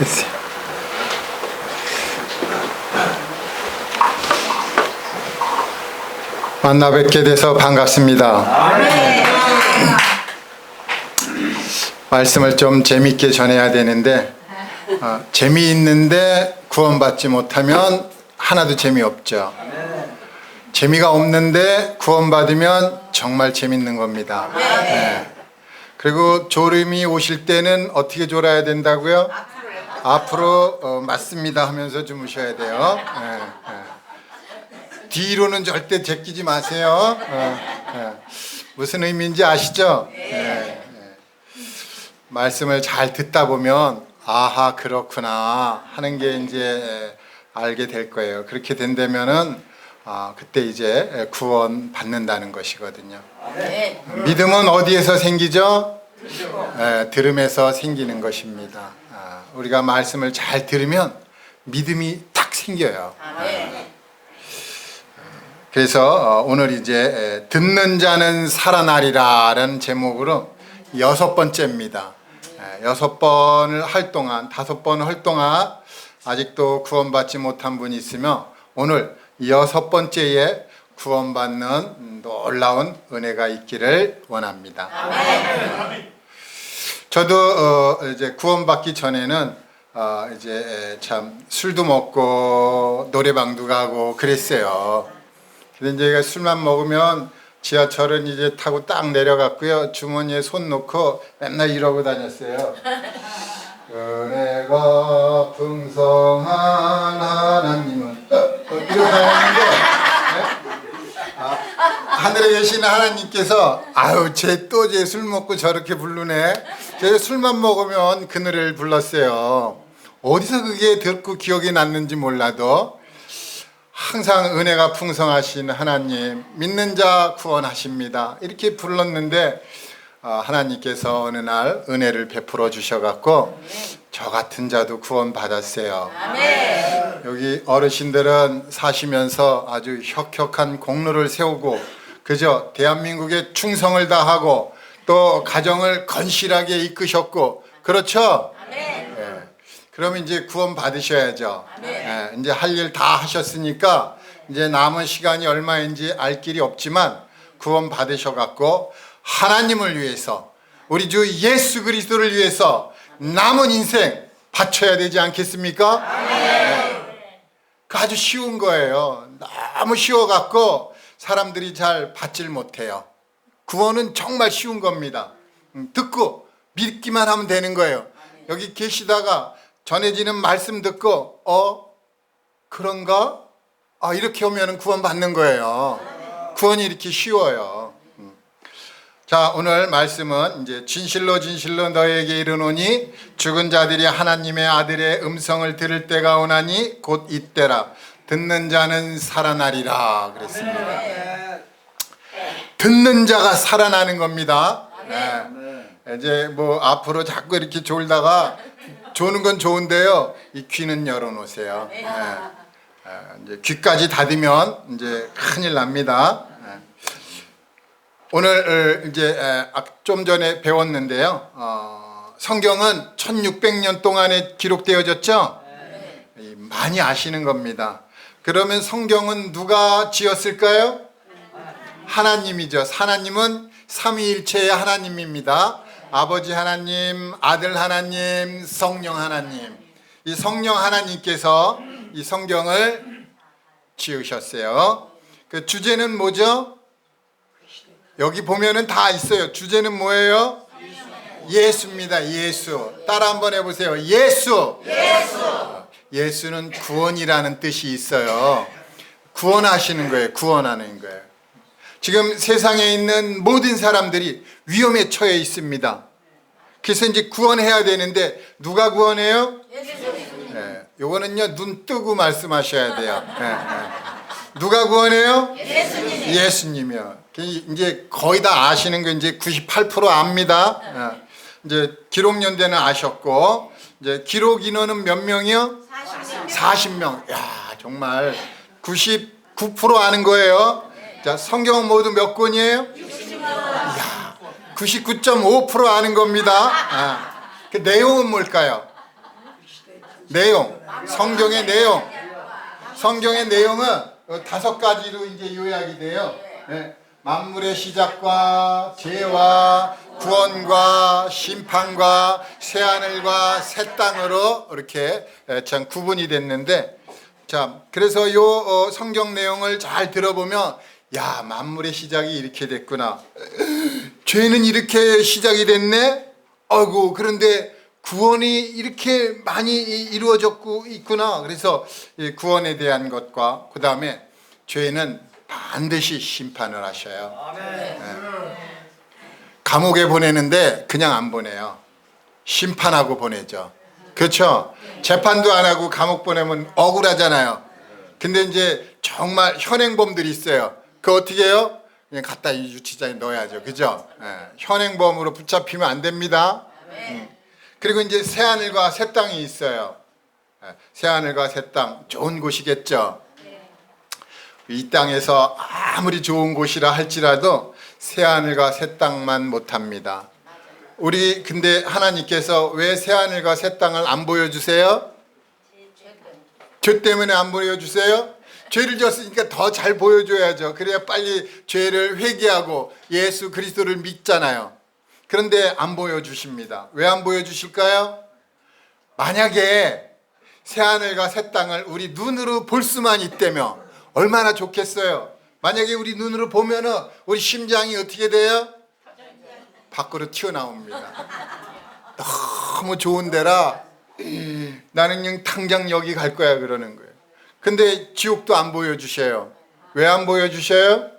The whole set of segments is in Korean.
됐어요. 만나 뵙게 돼서 반갑습니다. 말씀을 좀 재밌게 전해야 되는데 재미있는데 구원받지 못하면 하나도 재미없죠. 재미가 없는데 구원받으면 정말 재밌는 겁니다. 네. 그리고 졸음이 오실 때는 어떻게 졸아야 된다고요? 앞으로 맞습니다 하면서 주무셔야 돼요. 네. 뒤로는 절대 제끼지 마세요. 무슨 의미인지 아시죠? 말씀을 잘 듣다 보면 아하 그렇구나 하는 게 이제 알게 될 거예요. 그렇게 된다면은 그때 이제 구원 받는다는 것이거든요. 믿음은 어디에서 생기죠? 들음에서 생기는 것입니다. 우리가 말씀을 잘 들으면 믿음이 딱 생겨요. 그래서 오늘 이제 듣는 자는 살아나리라는 제목으로 6번째입니다. 6번을 할 동안 5번 할 동안 아직도 구원받지 못한 분이 있으면 오늘 6번째에 구원받는 놀라운 은혜가 있기를 원합니다. 저도 이제 구원받기 전에는 이제 참 술도 먹고 노래방도 가고 그랬어요. 근데 이제 술만 먹으면 지하철은 이제 타고 딱 내려갔고요. 주머니에 손 놓고 맨날 이러고 다녔어요. 은혜가 풍성한 하나님은 이러고 다녔는데 하늘에 계신 하나님께서 아유 쟤 또 쟤 술 먹고 저렇게 부르네. 쟤 술만 먹으면 그 노래를 불렀어요. 어디서 그게 듣고 기억이 났는지 몰라도 항상 은혜가 풍성하신 하나님 믿는 자 구원하십니다 이렇게 불렀는데 하나님께서 어느 날 은혜를 베풀어 주셔갖고 저 같은 자도 구원 받았어요. 여기 어르신들은 사시면서 아주 혁혁한 공로를 세우고 그저 대한민국에 충성을 다하고 또 가정을 건실하게 이끄셨고 그렇죠? 그러면 이제 구원 받으셔야죠. 이제 할 일 다 하셨으니까 이제 남은 시간이 얼마인지 알 길이 없지만 구원 받으셔갖고 하나님을 위해서 우리 주 예수 그리스도를 위해서 남은 인생 바쳐야 되지 않겠습니까? 그 아주 쉬운 거예요. 너무 쉬워갖고 사람들이 잘 받질 못해요. 구원은 정말 쉬운 겁니다. 듣고 믿기만 하면 되는 거예요. 여기 계시다가 전해지는 말씀 듣고 그런가? 이렇게 오면 구원 받는 거예요. 구원이 이렇게 쉬워요. 자, 오늘 말씀은 이제 진실로 진실로 너에게 이르노니 죽은 자들이 하나님의 아들의 음성을 들을 때가 오나니 곧 이때라. 듣는 자는 살아나리라 그랬습니다. 듣는 자가 살아나는 겁니다. 이제 뭐 앞으로 자꾸 이렇게 졸다가 조는 건 좋은데요. 이 귀는 열어놓으세요. 이제 귀까지 닫으면 이제 큰일 납니다. 오늘 이제 좀 전에 배웠는데요. 성경은 1600년 동안에 기록되어졌죠. 많이 아시는 겁니다. 그러면 성경은 누가 지었을까요? 하나님이죠. 하나님은 삼위일체의 하나님입니다. 아버지 하나님, 아들 하나님, 성령 하나님. 이 성령 하나님께서 이 성경을 지으셨어요. 그 주제는 뭐죠? 여기 보면은 다 있어요. 주제는 뭐예요? 예수입니다. 예수. 따라 한번 해보세요. 예수. 예수는 구원이라는 뜻이 있어요. 구원하시는 거예요. 구원하는 거예요. 지금 세상에 있는 모든 사람들이 위험에 처해 있습니다. 그래서 이제 구원해야 되는데 누가 구원해요? 요거는요 눈 뜨고 말씀하셔야 돼요. 누가 구원해요? 예수님이요. 이제 거의 다 아시는 거 이제 98% 압니다. 이제 기록 연대는 아셨고 이제 기록 인원은 몇 명이요? 40명. 야 정말 99% 아는 거예요. 자, 성경은 모두 몇 권이에요? 99.5% 아는 겁니다. 그 내용은 뭘까요? 내용, 성경의 내용. 성경의 내용은 5가지로 이제 요약이 돼요. 네. 만물의 시작과 죄와 구원과 심판과 새하늘과 새 땅으로 이렇게 참 구분이 됐는데, 자, 그래서 요 성경 내용을 잘 들어보면, 야, 만물의 시작이 이렇게 됐구나. 죄는 이렇게 시작이 됐네. 아이고, 그런데 구원이 이렇게 많이 이루어졌고 있구나. 그래서 구원에 대한 것과 그 다음에 죄는 반드시 심판을 하셔요. 네. 감옥에 보내는데 그냥 안 보내요. 심판하고 보내죠. 그렇죠? 재판도 안 하고 감옥 보내면 억울하잖아요. 근데 이제 정말 현행범들이 있어요. 그거 어떻게 해요? 그냥 갖다 이 유치장에 넣어야죠. 그죠? 현행범으로 붙잡히면 안 됩니다. 그리고 이제 새하늘과 새 땅이 있어요. 새하늘과 새 땅, 좋은 곳이겠죠. 이 땅에서 아무리 좋은 곳이라 할지라도 새하늘과 새 땅만 못합니다. 우리 근데 하나님께서 왜 새하늘과 새 땅을 안 보여주세요? 죄 때문에 안 보여주세요? 죄를 졌으니까 더 잘 보여줘야죠. 그래야 빨리 죄를 회개하고 예수 그리스도를 믿잖아요. 그런데 안 보여주십니다. 왜 안 보여주실까요? 만약에 새하늘과 새 땅을 우리 눈으로 볼 수만 있다면 얼마나 좋겠어요. 만약에 우리 눈으로 보면은 우리 심장이 어떻게 돼요? 밖으로 튀어나옵니다. 너무 좋은 데라 나는 그냥 당장 여기 갈 거야 그러는 거예요. 근데 지옥도 안 보여주셔요. 왜 안 보여주셔요?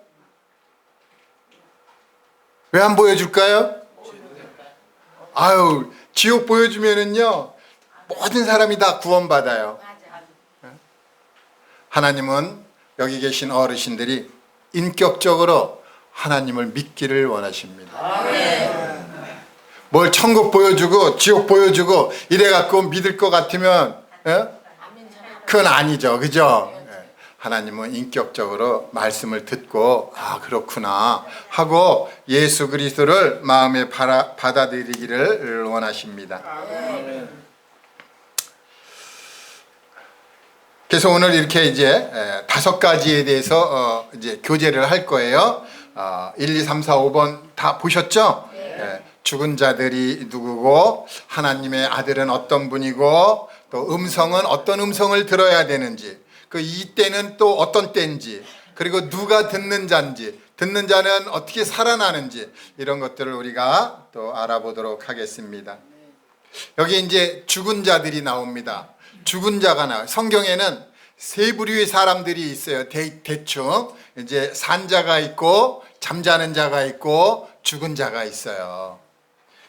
왜 안 보여줄까요? 아유, 지옥 보여주면은요 모든 사람이 다 구원받아요. 하나님은 여기 계신 어르신들이 인격적으로 하나님을 믿기를 원하십니다. 뭘 천국 보여주고 지옥 보여주고 이래갖고 믿을 것 같으면 그건 아니죠. 그죠? 하나님은 인격적으로 말씀을 듣고 아 그렇구나 하고 예수 그리스도를 마음에 받아들이기를 원하십니다. 그래서 오늘 이렇게 이제 5가지에 대해서 이제 교제를 할 거예요. 1, 2, 3, 4, 5번 다 보셨죠? 죽은 자들이 누구고 하나님의 아들은 어떤 분이고 또 음성은 어떤 음성을 들어야 되는지 그 이때는 또 어떤 때인지 그리고 누가 듣는 자인지 듣는 자는 어떻게 살아나는지 이런 것들을 우리가 또 알아보도록 하겠습니다. 여기 이제 죽은 자들이 나옵니다. 죽은 자가 나와요. 성경에는 3부류의 사람들이 있어요. 대충 이제 산 자가 있고 잠자는 자가 있고 죽은 자가 있어요.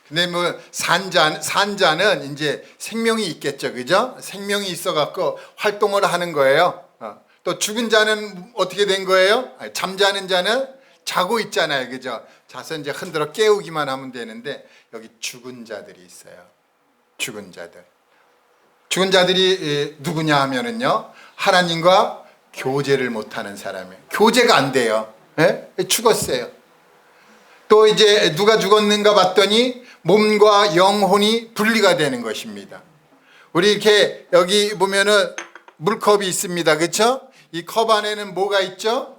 근데 뭐 산자는 이제 생명이 있겠죠. 그죠? 생명이 있어 갖고 활동을 하는 거예요. 또 죽은 자는 어떻게 된 거예요? 잠자는 자는 자고 있잖아요. 그죠? 자서 이제 흔들어 깨우기만 하면 되는데 여기 죽은 자들이 있어요. 죽은 자들. 죽은 자들이 누구냐 하면은요. 하나님과 교제를 못하는 사람이에요. 교제가 안 돼요. 죽었어요. 또 이제 누가 죽었는가 봤더니 몸과 영혼이 분리가 되는 것입니다. 우리 이렇게 여기 보면은 물컵이 있습니다. 그렇죠? 이 컵 안에는 뭐가 있죠?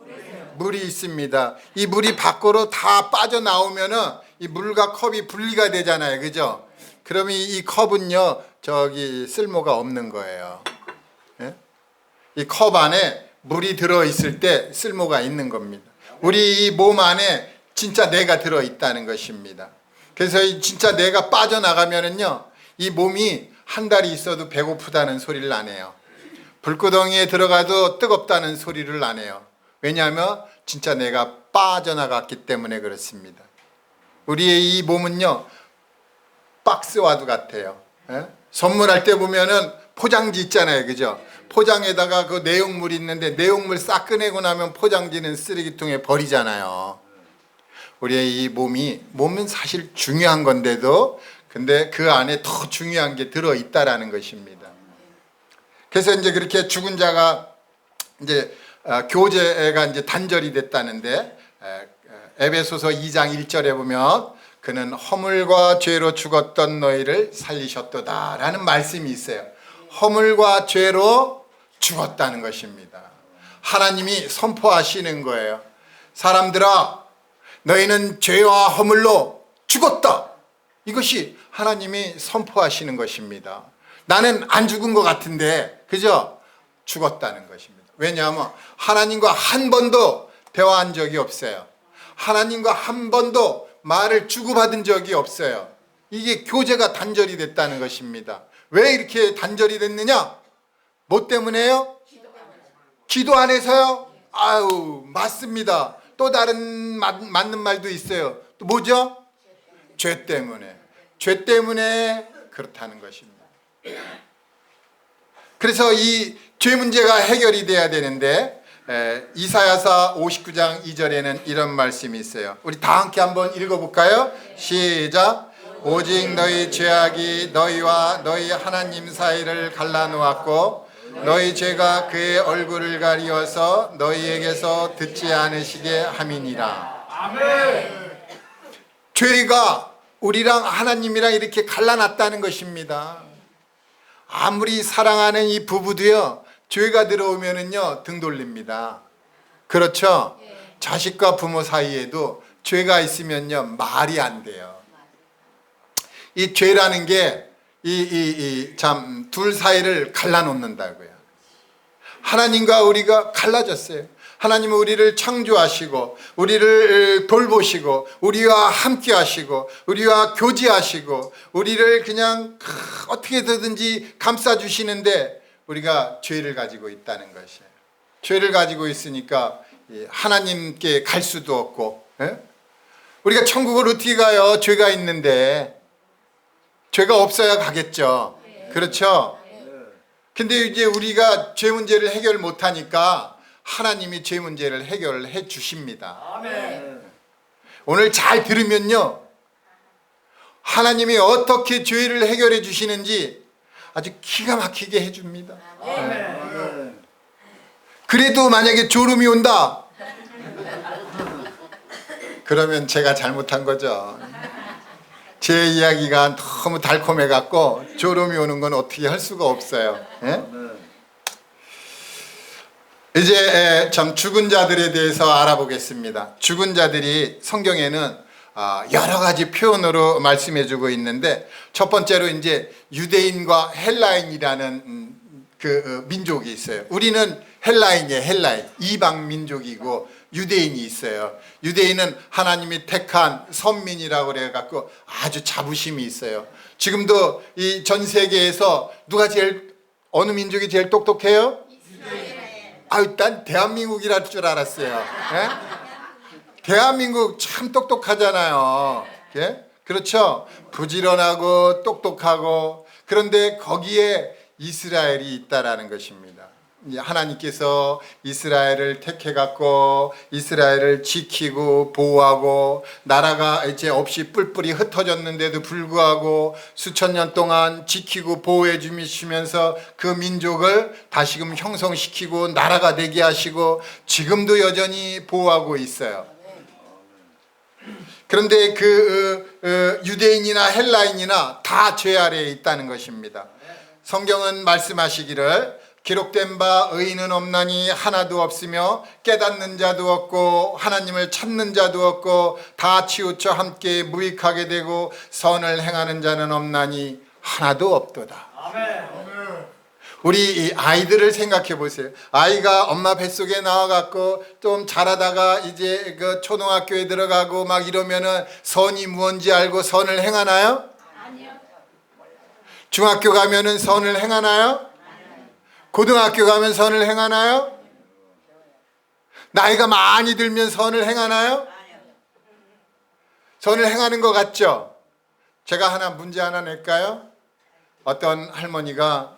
물이 있습니다. 이 물이 밖으로 다 빠져나오면은 이 물과 컵이 분리가 되잖아요. 그죠? 그러면 이 컵은요, 저기 쓸모가 없는 거예요. 이 컵 안에 물이 들어있을 때 쓸모가 있는 겁니다. 우리 이 몸 안에 진짜 내가 들어있다는 것입니다. 그래서 이 진짜 내가 빠져나가면은요, 이 몸이 한 달이 있어도 배고프다는 소리를 안 해요. 불구덩이에 들어가도 뜨겁다는 소리를 안 해요. 왜냐하면 진짜 내가 빠져나갔기 때문에 그렇습니다. 우리의 이 몸은요, 박스와도 같아요. 선물할 때 보면은 포장지 있잖아요. 그죠? 포장에다가 그 내용물이 있는데 내용물 싹 꺼내고 나면 포장지는 쓰레기통에 버리잖아요. 우리의 이 몸은 사실 중요한 건데도 근데 그 안에 더 중요한 게 들어있다라는 것입니다. 그래서 이제 그렇게 죽은 자가 이제 교제가 이제 단절이 됐다는데 에베소서 2장 1절에 보면 그는 허물과 죄로 죽었던 너희를 살리셨도다라는 말씀이 있어요. 허물과 죄로 죽었다는 것입니다. 하나님이 선포하시는 거예요. 사람들아, 너희는 죄와 허물로 죽었다. 이것이 하나님이 선포하시는 것입니다. 나는 안 죽은 것 같은데, 그죠? 죽었다는 것입니다. 왜냐하면 하나님과 한 번도 대화한 적이 없어요. 하나님과 한 번도 말을 주고받은 적이 없어요. 이게 교제가 단절이 됐다는 것입니다. 왜 이렇게 단절이 됐느냐? 뭐 때문에요? 기도 안 해서요? 아유, 맞습니다. 또 다른 맞는 말도 있어요. 또 뭐죠? 죄 때문에. 죄 때문에 그렇다는 것입니다. 그래서 이 죄 문제가 해결이 돼야 되는데, 이사야서 59장 2절에는 이런 말씀이 있어요. 우리 다 함께 한번 읽어볼까요? 시작. 오직 너희 죄악이 너희와 너희 하나님 사이를 갈라놓았고 너희 죄가 그의 얼굴을 가리워서 너희에게서 듣지 않으시게 함이니라. 아멘. 죄가 우리랑 하나님이랑 이렇게 갈라놨다는 것입니다. 아무리 사랑하는 이 부부도요, 죄가 들어오면은요 등 돌립니다. 그렇죠? 자식과 부모 사이에도 죄가 있으면요 말이 안 돼요. 이 죄라는 게 참 둘 사이를 갈라놓는다고요. 하나님과 우리가 갈라졌어요. 하나님은 우리를 창조하시고 우리를 돌보시고 우리와 함께 하시고 우리와 교제하시고 우리를 그냥 어떻게든지 감싸주시는데 우리가 죄를 가지고 있다는 것이에요. 죄를 가지고 있으니까 하나님께 갈 수도 없고, 우리가 천국을 어떻게 가요? 죄가 있는데. 죄가 없어야 가겠죠. 그렇죠? 근데 이제 우리가 죄 문제를 해결 못하니까 하나님이 죄 문제를 해결해 주십니다. 오늘 잘 들으면요, 하나님이 어떻게 죄를 해결해 주시는지 아주 기가 막히게 해줍니다. 그래도 만약에 졸음이 온다, 그러면 제가 잘못한 거죠. 제 이야기가 너무 달콤해 갖고 졸음이 오는 건 어떻게 할 수가 없어요. 이제 참 죽은 자들에 대해서 알아보겠습니다. 죽은 자들이 성경에는 여러 가지 표현으로 말씀해 주고 있는데, 첫 번째로 이제 유대인과 헬라인이라는 그 민족이 있어요. 우리는 헬라인이에요. 헬라인. 이방 민족이고 유대인이 있어요. 유대인은 하나님이 택한 선민이라고 그래 갖고 아주 자부심이 있어요. 지금도 이 전 세계에서 어느 민족이 제일 똑똑해요? 난 대한민국이랄 줄 알았어요. 대한민국 참 똑똑하잖아요. 그렇죠? 부지런하고 똑똑하고, 그런데 거기에 이스라엘이 있다라는 것입니다. 하나님께서 이스라엘을 택해갖고 이스라엘을 지키고 보호하고 나라가 이제 없이 뿔뿔이 흩어졌는데도 불구하고 수천 년 동안 지키고 보호해 주시면서 그 민족을 다시금 형성시키고 나라가 되게 하시고 지금도 여전히 보호하고 있어요. 그런데 그 유대인이나 헬라인이나 다 죄 아래에 있다는 것입니다. 성경은 말씀하시기를 기록된 바 의인은 없나니 하나도 없으며 깨닫는 자도 없고 하나님을 찾는 자도 없고 다 치우쳐 함께 무익하게 되고 선을 행하는 자는 없나니 하나도 없도다. 아멘. 우리 이 아이들을 생각해 보세요. 아이가 엄마 뱃속에 나와갖고 좀 자라다가 이제 그 초등학교에 들어가고 막 이러면은 선이 무언지 알고 선을 행하나요? 아니요. 중학교 가면은 선을 행하나요? 고등학교 가면 선을 행하나요? 나이가 많이 들면 선을 행하나요? 선을 행하는 것 같죠? 제가 문제 하나 낼까요? 어떤 할머니가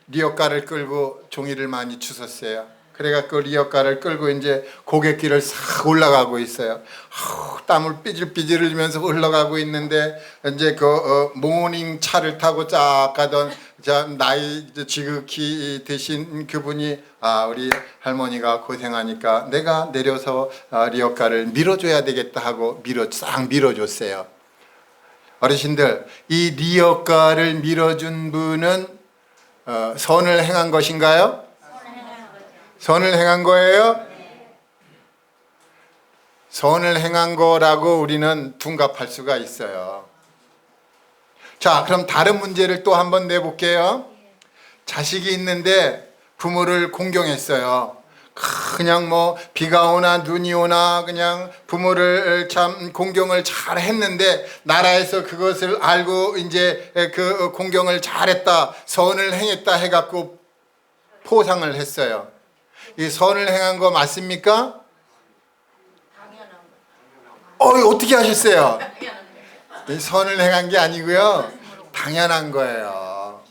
리어카를 끌고 종이를 많이 주웠어요. 그래갖고 리어카를 끌고 이제 고갯길을 싹 올라가고 있어요. 땀을 삐질삐질 흘리면서 올라가고 있는데 이제 그 모닝 차를 타고 쫙 가던 나이 지극히 드신 그분이 우리 할머니가 고생하니까 내가 내려서 리어카를 밀어줘야 되겠다 하고 싹 밀어줬어요. 어르신들, 이 리어카를 밀어준 분은 선을 행한 것인가요? 선을 행한 거예요? 선을 행한 거라고 우리는 둔갑할 수가 있어요. 자, 그럼 다른 문제를 또 한번 내볼게요. 자식이 있는데 부모를 공경했어요. 그냥 뭐 비가 오나 눈이 오나 그냥 부모를 참 공경을 잘 했는데, 나라에서 그것을 알고 이제 그 공경을 잘했다, 선을 행했다 해갖고 포상을 했어요. 이 선을 행한 거 맞습니까? 어떻게 하셨어요? 선을 행한 게 아니고요, 당연한 거예요.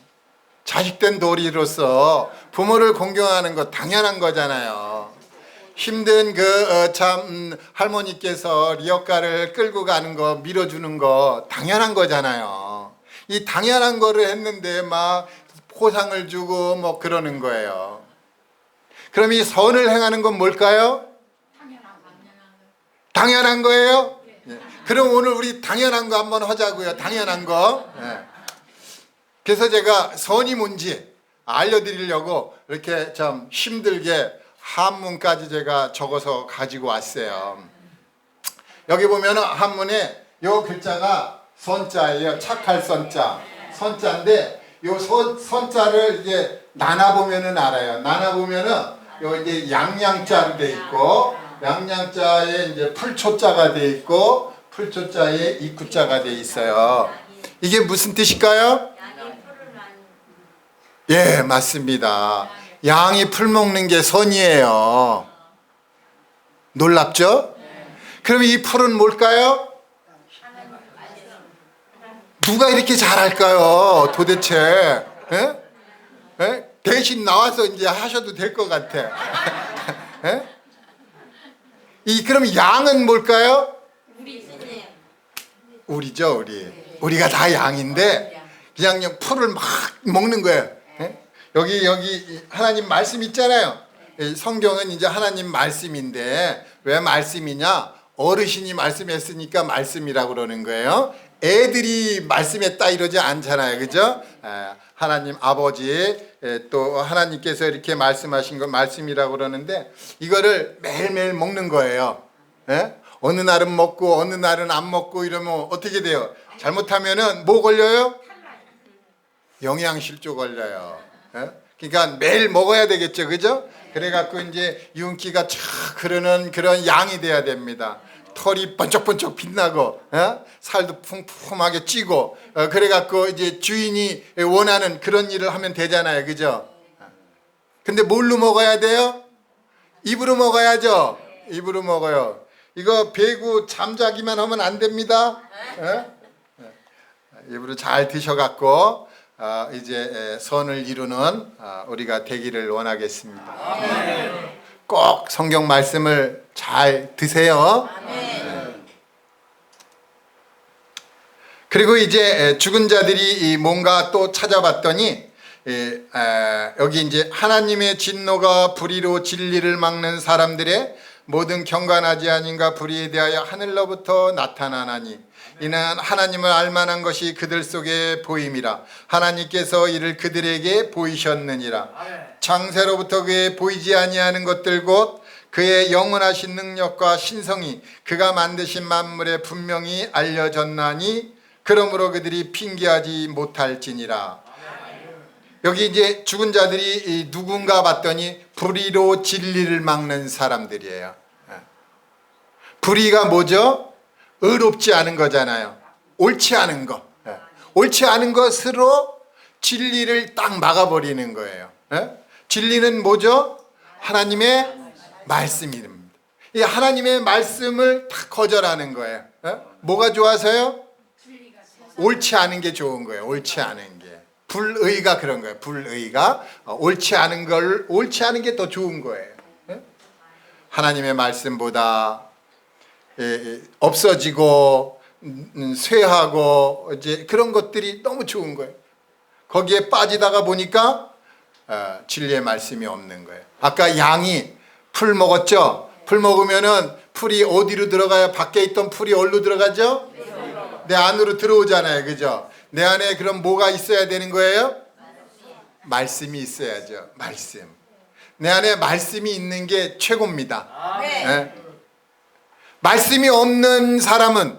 자식된 도리로서 부모를 공경하는 거 당연한 거잖아요. 힘든 참 할머니께서 리어카를 끌고 가는 거, 밀어주는 거 당연한 거잖아요. 이 당연한 거를 했는데 막 포상을 주고 뭐 그러는 거예요. 그럼 이 선을 행하는 건 뭘까요? 당연한 거예요? 그럼 오늘 우리 당연한 거 한번 하자고요. 당연한 거. 그래서 제가 선이 뭔지 알려드리려고 이렇게 참 힘들게 한문까지 제가 적어서 가지고 왔어요. 여기 보면은 한문에 요 글자가 선자예요. 착할 선자. 선자인데 요 선자를 이제 나눠보면은 알아요. 나눠보면은 요 이제 양양자로 돼 있고, 양양자에 이제 풀초자가 돼 있고, 풀초자에 입구자가 돼 있어요. 이게 무슨 뜻일까요? 예, 맞습니다. 양이 풀 먹는 게 선이에요. 놀랍죠? 그럼 이 풀은 뭘까요? 누가 이렇게 잘할까요? 도대체? 예? 예? 대신 나와서 이제 하셔도 될 것 같아. 예? 그럼 양은 뭘까요? 우리죠, 우리. 우리가 다 양인데 그냥 풀을 막 먹는 거예요. 예? 여기 하나님 말씀 있잖아요. 성경은 이제 하나님 말씀인데 왜 말씀이냐? 어르신이 말씀했으니까 말씀이라고 그러는 거예요. 애들이 말씀했다 이러지 않잖아요. 그죠? 하나님 아버지, 또 하나님께서 이렇게 말씀하신 거 말씀이라고 그러는데, 이거를 매일매일 먹는 거예요. 예? 어느 날은 먹고 어느 날은 안 먹고 이러면 어떻게 돼요? 잘못하면은 뭐 걸려요? 영양실조 걸려요. 예? 그러니까 매일 먹어야 되겠죠. 그죠? 그래갖고 이제 윤기가 촥 흐르는 그런 양이 돼야 됩니다. 털이 번쩍번쩍 빛나고, 살도 풍풍하게 찌고, 그래갖고 이제 주인이 원하는 그런 일을 하면 되잖아요. 그죠? 근데 뭘로 먹어야 돼요? 입으로 먹어야죠. 입으로 먹어요. 이거 배구 잠자기만 하면 안 됩니다. 입으로 잘 드셔갖고 이제 선을 이루는 우리가 되기를 원하겠습니다. 꼭 성경 말씀을 잘 드세요. 그리고 이제 죽은 자들이 뭔가 또 찾아봤더니, 여기 이제 하나님의 진노가 불의로 진리를 막는 사람들의 모든 경건하지 아닌가 불의에 대하여 하늘로부터 나타나나니, 이는 하나님을 알만한 것이 그들 속에 보임이라. 하나님께서 이를 그들에게 보이셨느니라. 창세로부터 그의 보이지 아니하는 것들 곧 그의 영원하신 능력과 신성이 그가 만드신 만물에 분명히 알려졌나니, 그러므로 그들이 핑계하지 못할지니라. 여기 이제 죽은 자들이 누군가 봤더니 불의로 진리를 막는 사람들이에요. 불의가 뭐죠? 의롭지 않은 거잖아요. 옳지 않은 거. 옳지 않은 것으로 진리를 딱 막아버리는 거예요. 진리는 뭐죠? 하나님의 말씀입니다. 이 하나님의 말씀을 딱 거절하는 거예요. 뭐가 좋아서요? 옳지 않은 게 좋은 거예요. 옳지 않은 게. 불의가 그런 거예요. 불의가 옳지 않은 걸, 옳지 않은 게 더 좋은 거예요. 하나님의 말씀보다 없어지고 쇠하고 이제 그런 것들이 너무 좋은 거예요. 거기에 빠지다가 보니까 진리의 말씀이 없는 거예요. 아까 양이 풀 먹었죠? 풀 먹으면은 풀이 어디로 들어가요? 밖에 있던 풀이 어디로 들어가죠? 내 안으로 들어오잖아요. 그죠? 내 안에 그럼 뭐가 있어야 되는 거예요? 말씀이 있어야죠. 말씀. 내 안에 말씀이 있는 게 최고입니다. 네? 말씀이 없는 사람은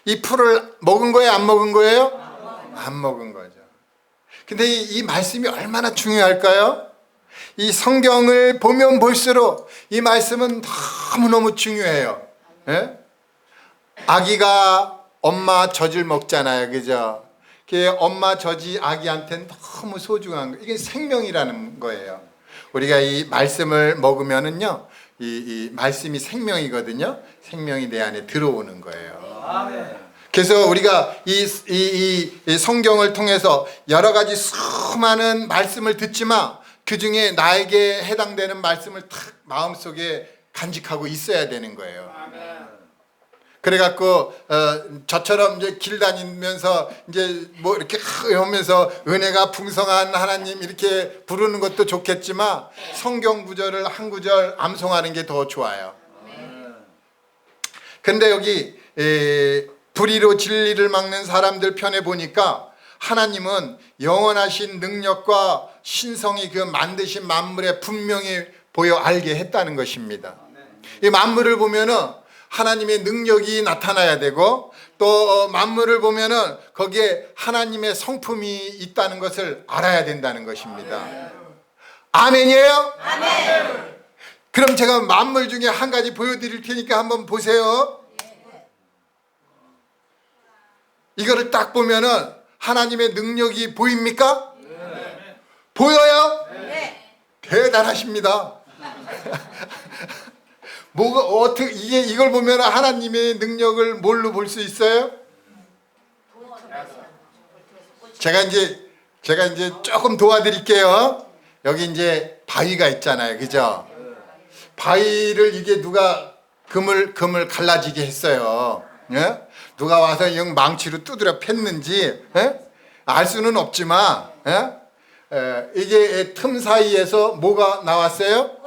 이 풀을 먹은 거예요? 안 먹은 거예요? 안 먹은 거죠. 근데 이 말씀이 얼마나 중요할까요? 이 성경을 보면 볼수록 이 말씀은 너무너무 중요해요. 예? 아기가 엄마 젖을 먹잖아요. 그죠? 엄마 젖이 아기한테는 너무 소중한 거. 이게 생명이라는 거예요. 우리가 이 말씀을 먹으면은요, 이 말씀이 생명이거든요. 생명이 내 안에 들어오는 거예요. 그래서 우리가 이 성경을 통해서 여러 가지 수많은 말씀을 듣지만 그 중에 나에게 해당되는 말씀을 탁 마음속에 간직하고 있어야 되는 거예요. 그래갖고 저처럼 이제 길 다니면서 이제 뭐 이렇게 오면서 은혜가 풍성한 하나님 이렇게 부르는 것도 좋겠지만 성경 구절을 한 구절 암송하는 게 더 좋아요. 근데 여기 불의로 진리를 막는 사람들 편에 보니까 하나님은 영원하신 능력과 신성이 그 만드신 만물에 분명히 보여 알게 했다는 것입니다. 이 만물을 보면은 하나님의 능력이 나타나야 되고 또 만물을 보면은 거기에 하나님의 성품이 있다는 것을 알아야 된다는 것입니다. 아멘이에요? 아멘. 그럼 제가 만물 중에 한 가지 보여드릴 테니까 한번 보세요. 이거를 딱 보면은 하나님의 능력이 보입니까? 네. 보여요? 네. 대단하십니다. 뭐가 어떻게 이걸 보면 하나님의 능력을 뭘로 볼 수 있어요? 제가 이제 조금 도와드릴게요. 여기 이제 바위가 있잖아요, 그죠? 바위를 이게 누가 금을 갈라지게 했어요. 예? 누가 와서 이 망치로 두드려 팼는지 알 수는 없지만 이게 틈 사이에서 뭐가 나왔어요?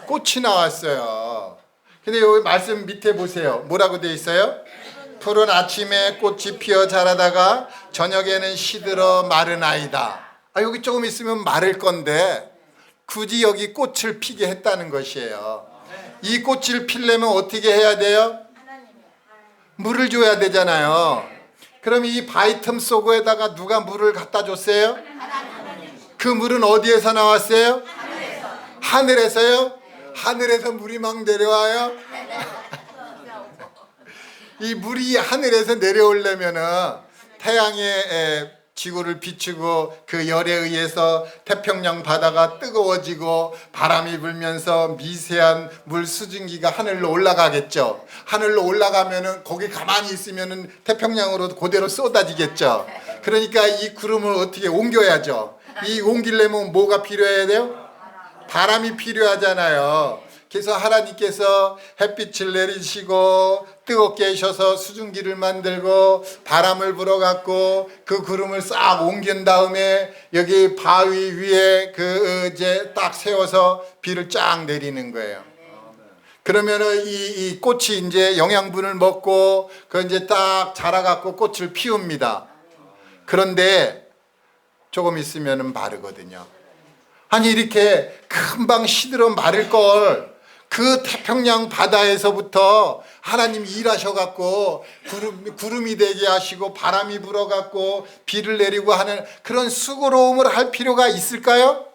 꽃이 나왔어요. 근데 여기 말씀 밑에 보세요. 뭐라고 되어 있어요? 푸른 아침에 꽃이 피어 자라다가 저녁에는 시들어 마르나이다. 여기 조금 있으면 마를 건데 굳이 여기 꽃을 피게 했다는 것이에요. 이 꽃을 피려면 어떻게 해야 돼요? 물을 줘야 되잖아요. 그럼 이 바위 틈 속에다가 누가 물을 갖다 줬어요? 그 물은 어디에서 나왔어요? 하늘에서요? 하늘에서 물이 막 내려와요? 이 물이 하늘에서 내려오려면은 태양의 지구를 비추고 그 열에 의해서 태평양 바다가 뜨거워지고 바람이 불면서 미세한 물 수증기가 하늘로 올라가겠죠. 하늘로 올라가면은 거기 가만히 있으면은 태평양으로 그대로 쏟아지겠죠. 그러니까 이 구름을 어떻게 옮겨야죠. 이 옮기려면 뭐가 필요해야 돼요? 바람이 필요하잖아요. 그래서 하나님께서 햇빛을 내리시고 뜨겁게 하셔서 수증기를 만들고 바람을 불어갖고 그 구름을 싹 옮긴 다음에 여기 바위 위에 이제 딱 세워서 비를 쫙 내리는 거예요. 그러면은 이 꽃이 이제 영양분을 먹고 그 이제 딱 자라갖고 꽃을 피웁니다. 그런데 조금 있으면은 마르거든요. 아니 이렇게 금방 시들어 마를 걸 그 태평양 바다에서부터 하나님이 일하셔갖고 구름이 되게 하시고 바람이 불어갖고 비를 내리고 하는 그런 수고로움을 할 필요가 있을까요?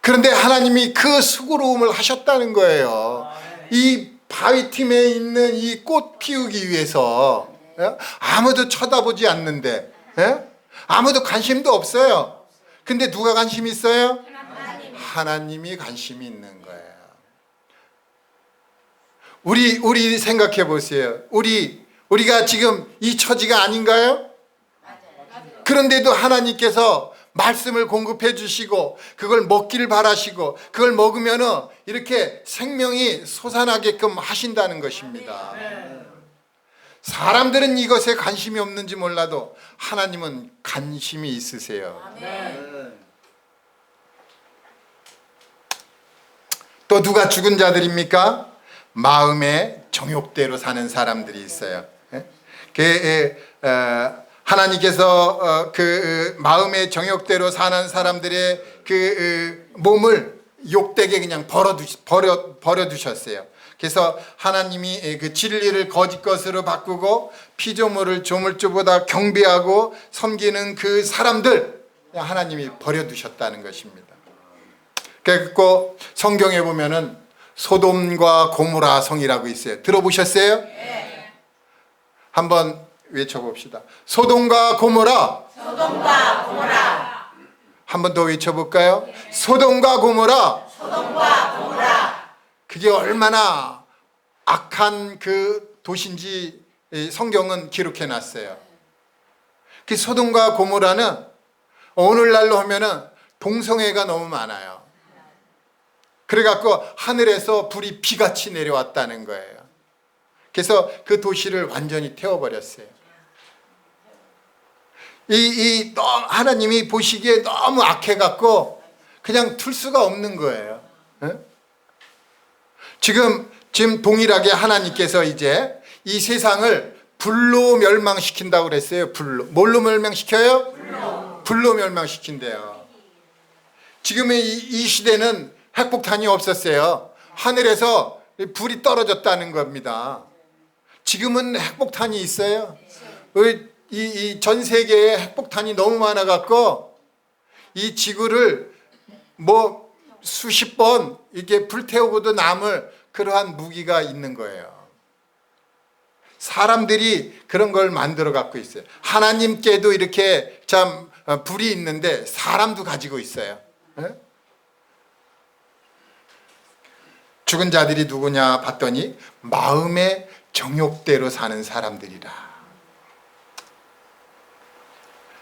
그런데 하나님이 그 수고로움을 하셨다는 거예요. 이 바위 틈에 있는 이 꽃 피우기 위해서 아무도 쳐다보지 않는데 아무도 관심도 없어요. 근데 누가 관심이 있어요? 하나님이 관심이 있는 거예요. 우리 생각해 보세요. 우리가 지금 이 처지가 아닌가요? 그런데도 하나님께서 말씀을 공급해 주시고 그걸 먹기를 바라시고 그걸 먹으면은 이렇게 생명이 솟아나게끔 하신다는 것입니다. 사람들은 이것에 관심이 없는지 몰라도 하나님은 관심이 있으세요. 또 누가 죽은 자들입니까? 마음의 정욕대로 사는 사람들이 있어요. 하나님께서 그 마음의 정욕대로 사는 사람들의 그 몸을 욕되게 그냥 버려두셨어요. 그래서 하나님이 그 진리를 거짓 것으로 바꾸고 피조물을 조물주보다 경배하고 섬기는 그 사람들 하나님이 버려두셨다는 것입니다. 그리고 성경에 보면은 소돔과 고모라 성이라고 있어요. 들어보셨어요? 네. 한번 외쳐봅시다. 소돔과 고모라. 소돔과 고모라. 한 번 더 외쳐볼까요? 네. 소돔과 고모라. 소돔과 고모라. 그게 얼마나 악한 그 도시인지 성경은 기록해 놨어요. 그 소돔과 고모라는 오늘날로 하면은 동성애가 너무 많아요. 그래갖고 하늘에서 불이 비같이 내려왔다는 거예요. 그래서 그 도시를 완전히 태워버렸어요. 하나님이 보시기에 너무 악해갖고 그냥 둘 수가 없는 거예요. 지금 동일하게 하나님께서 이제 이 세상을 불로 멸망시킨다고 그랬어요. 불로. 뭘로 멸망시켜요? 불로 멸망시킨대요. 지금의 이 시대는 핵폭탄이 없었어요. 하늘에서 불이 떨어졌다는 겁니다. 지금은 핵폭탄이 있어요. 이 전 세계에 핵폭탄이 너무 많아갖고 이 지구를 뭐 수십 번 이렇게 불태우고도 남을 그러한 무기가 있는 거예요. 사람들이 그런 걸 만들어 갖고 있어요. 하나님께도 이렇게 참 불이 있는데 사람도 가지고 있어요. 죽은 자들이 누구냐 봤더니 마음의 정욕대로 사는 사람들이라.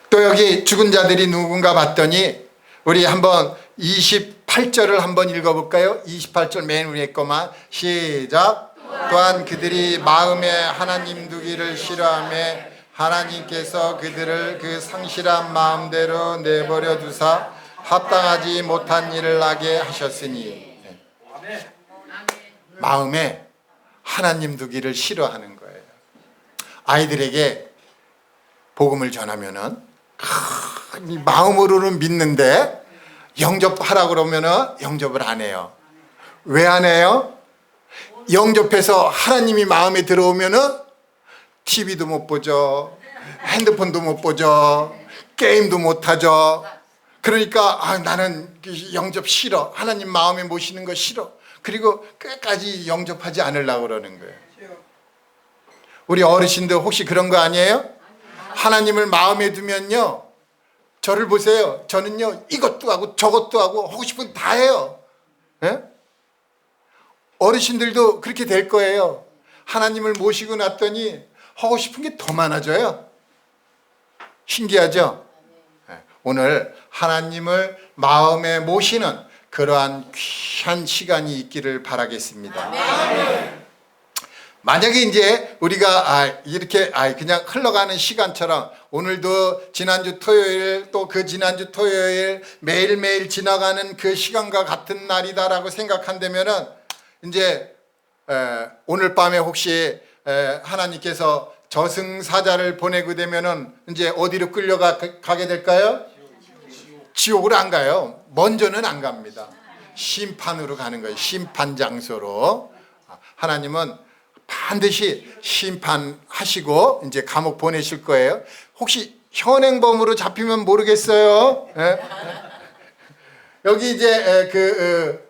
또 여기 죽은 자들이 누군가 봤더니 우리 한번 28절을 한번 읽어볼까요? 28절 맨 위에 거만 시작. 또한 그들이 마음에 하나님 두기를 싫어하며 하나님께서 그들을 그 상실한 마음대로 내버려 두사 합당하지 못한 일을 하게 하셨으니. 마음에 하나님 두기를 싫어하는 거예요. 아이들에게 복음을 전하면은 마음으로는 믿는데 영접하라고 그러면은 영접을 안 해요. 왜 안 해요? 영접해서 하나님이 마음에 들어오면은 TV도 못 보죠. 핸드폰도 못 보죠. 게임도 못 하죠. 그러니까 나는 영접 싫어. 하나님 마음에 모시는 거 싫어. 그리고 끝까지 영접하지 않으려고 그러는 거예요. 우리 어르신들 혹시 그런 거 아니에요? 하나님을 마음에 두면요, 저를 보세요. 저는요 이것도 하고 저것도 하고 싶은 다 해요. 예? 어르신들도 그렇게 될 거예요. 하나님을 모시고 났더니 하고 싶은 게 더 많아져요. 신기하죠? 오늘 하나님을 마음에 모시는 그러한 귀한 시간이 있기를 바라겠습니다. 만약에 이제 우리가 이렇게 그냥 흘러가는 시간처럼 오늘도 지난주 토요일 또 그 지난주 토요일 매일매일 지나가는 그 시간과 같은 날이다라고 생각한다면은 이제 오늘 밤에 혹시 하나님께서 저승사자를 보내고 되면은 이제 어디로 끌려가게 될까요? 지옥으로 안 가요. 먼저는 안 갑니다. 심판으로 가는 거예요. 심판 장소로. 하나님은 반드시 심판하시고 이제 감옥 보내실 거예요. 혹시 현행범으로 잡히면 모르겠어요. 여기 이제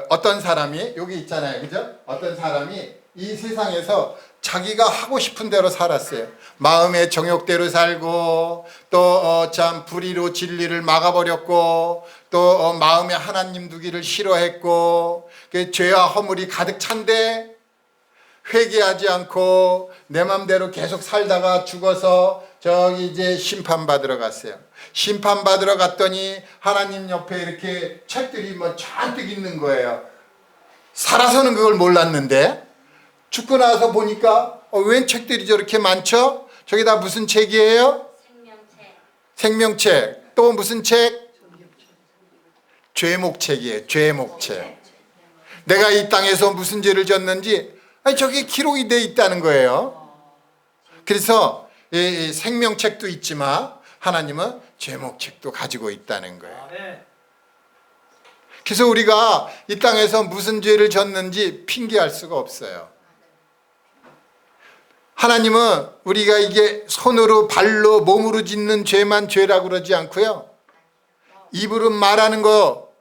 어떤 사람이 여기 있잖아요, 그죠? 어떤 사람이 이 세상에서 자기가 하고 싶은 대로 살았어요. 마음의 정욕대로 살고 또 참 불의로 진리를 막아버렸고 또 마음에 하나님 두기를 싫어했고 그 죄와 허물이 가득 찬데 회개하지 않고 내 맘대로 계속 살다가 죽어서 저기 이제 심판받으러 갔어요. 심판받으러 갔더니 하나님 옆에 이렇게 책들이 뭐 잔뜩 있는 거예요. 살아서는 그걸 몰랐는데 죽고 나서 보니까 웬 책들이 저렇게 많죠? 저기 다 무슨 책이에요? 생명책. 또 무슨 책? 죄목책이에요. 죄목책. 내가 이 땅에서 무슨 죄를 졌는지 저기 기록이 돼 있다는 거예요. 그래서 이 생명책도 있지만 하나님은 죄목책도 가지고 있다는 거예요. 그래서 우리가 이 땅에서 무슨 죄를 졌는지 핑계할 수가 없어요. 하나님은 우리가 이게 손으로 발로 몸으로 짓는 죄만 죄라고 그러지 않고요, 입으로 말하는 거,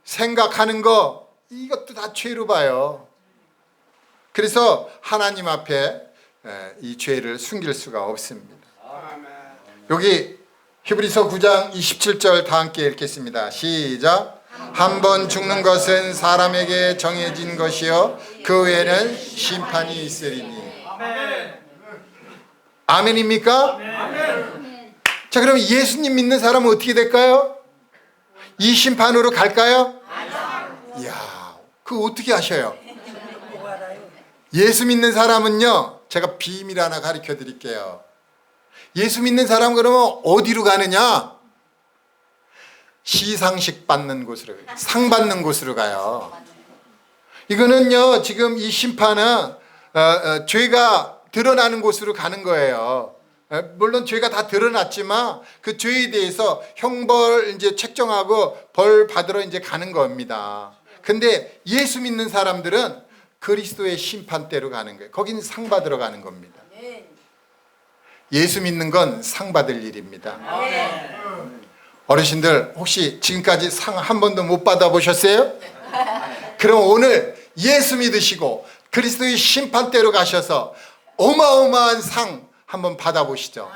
생각하는 거, 이것도 다 죄로 봐요. 그래서 하나님 앞에 이 죄를 숨길 수가 없습니다. 여기 히브리서 9장 27절 다 함께 읽겠습니다. 시작. 한 번 죽는 것은 사람에게 정해진 것이요 그 외에는 심판이 있으리니. 아멘입니까? 자, 그럼 예수님 믿는 사람은 어떻게 될까요? 이 심판으로 갈까요? 이야, 그거 어떻게 하셔요? 예수 믿는 사람은요, 제가 비밀 하나 가르쳐 드릴게요. 예수 믿는 사람 그러면 어디로 가느냐? 시상식 받는 곳으로, 상 받는 곳으로 가요. 이거는요, 지금 이 심판은 죄가 드러나는 곳으로 가는 거예요. 물론 죄가 다 드러났지만 그 죄에 대해서 형벌 이제 책정하고 벌 받으러 이제 가는 겁니다. 근데 예수 믿는 사람들은 그리스도의 심판대로 가는 거예요. 거긴 상 받으러 가는 겁니다. 예수 믿는 건 상 받을 일입니다. 어르신들 혹시 지금까지 상 한 번도 못 받아보셨어요? 그럼 오늘 예수 믿으시고 그리스도의 심판대로 가셔서 어마어마한 상 한번 받아보시죠.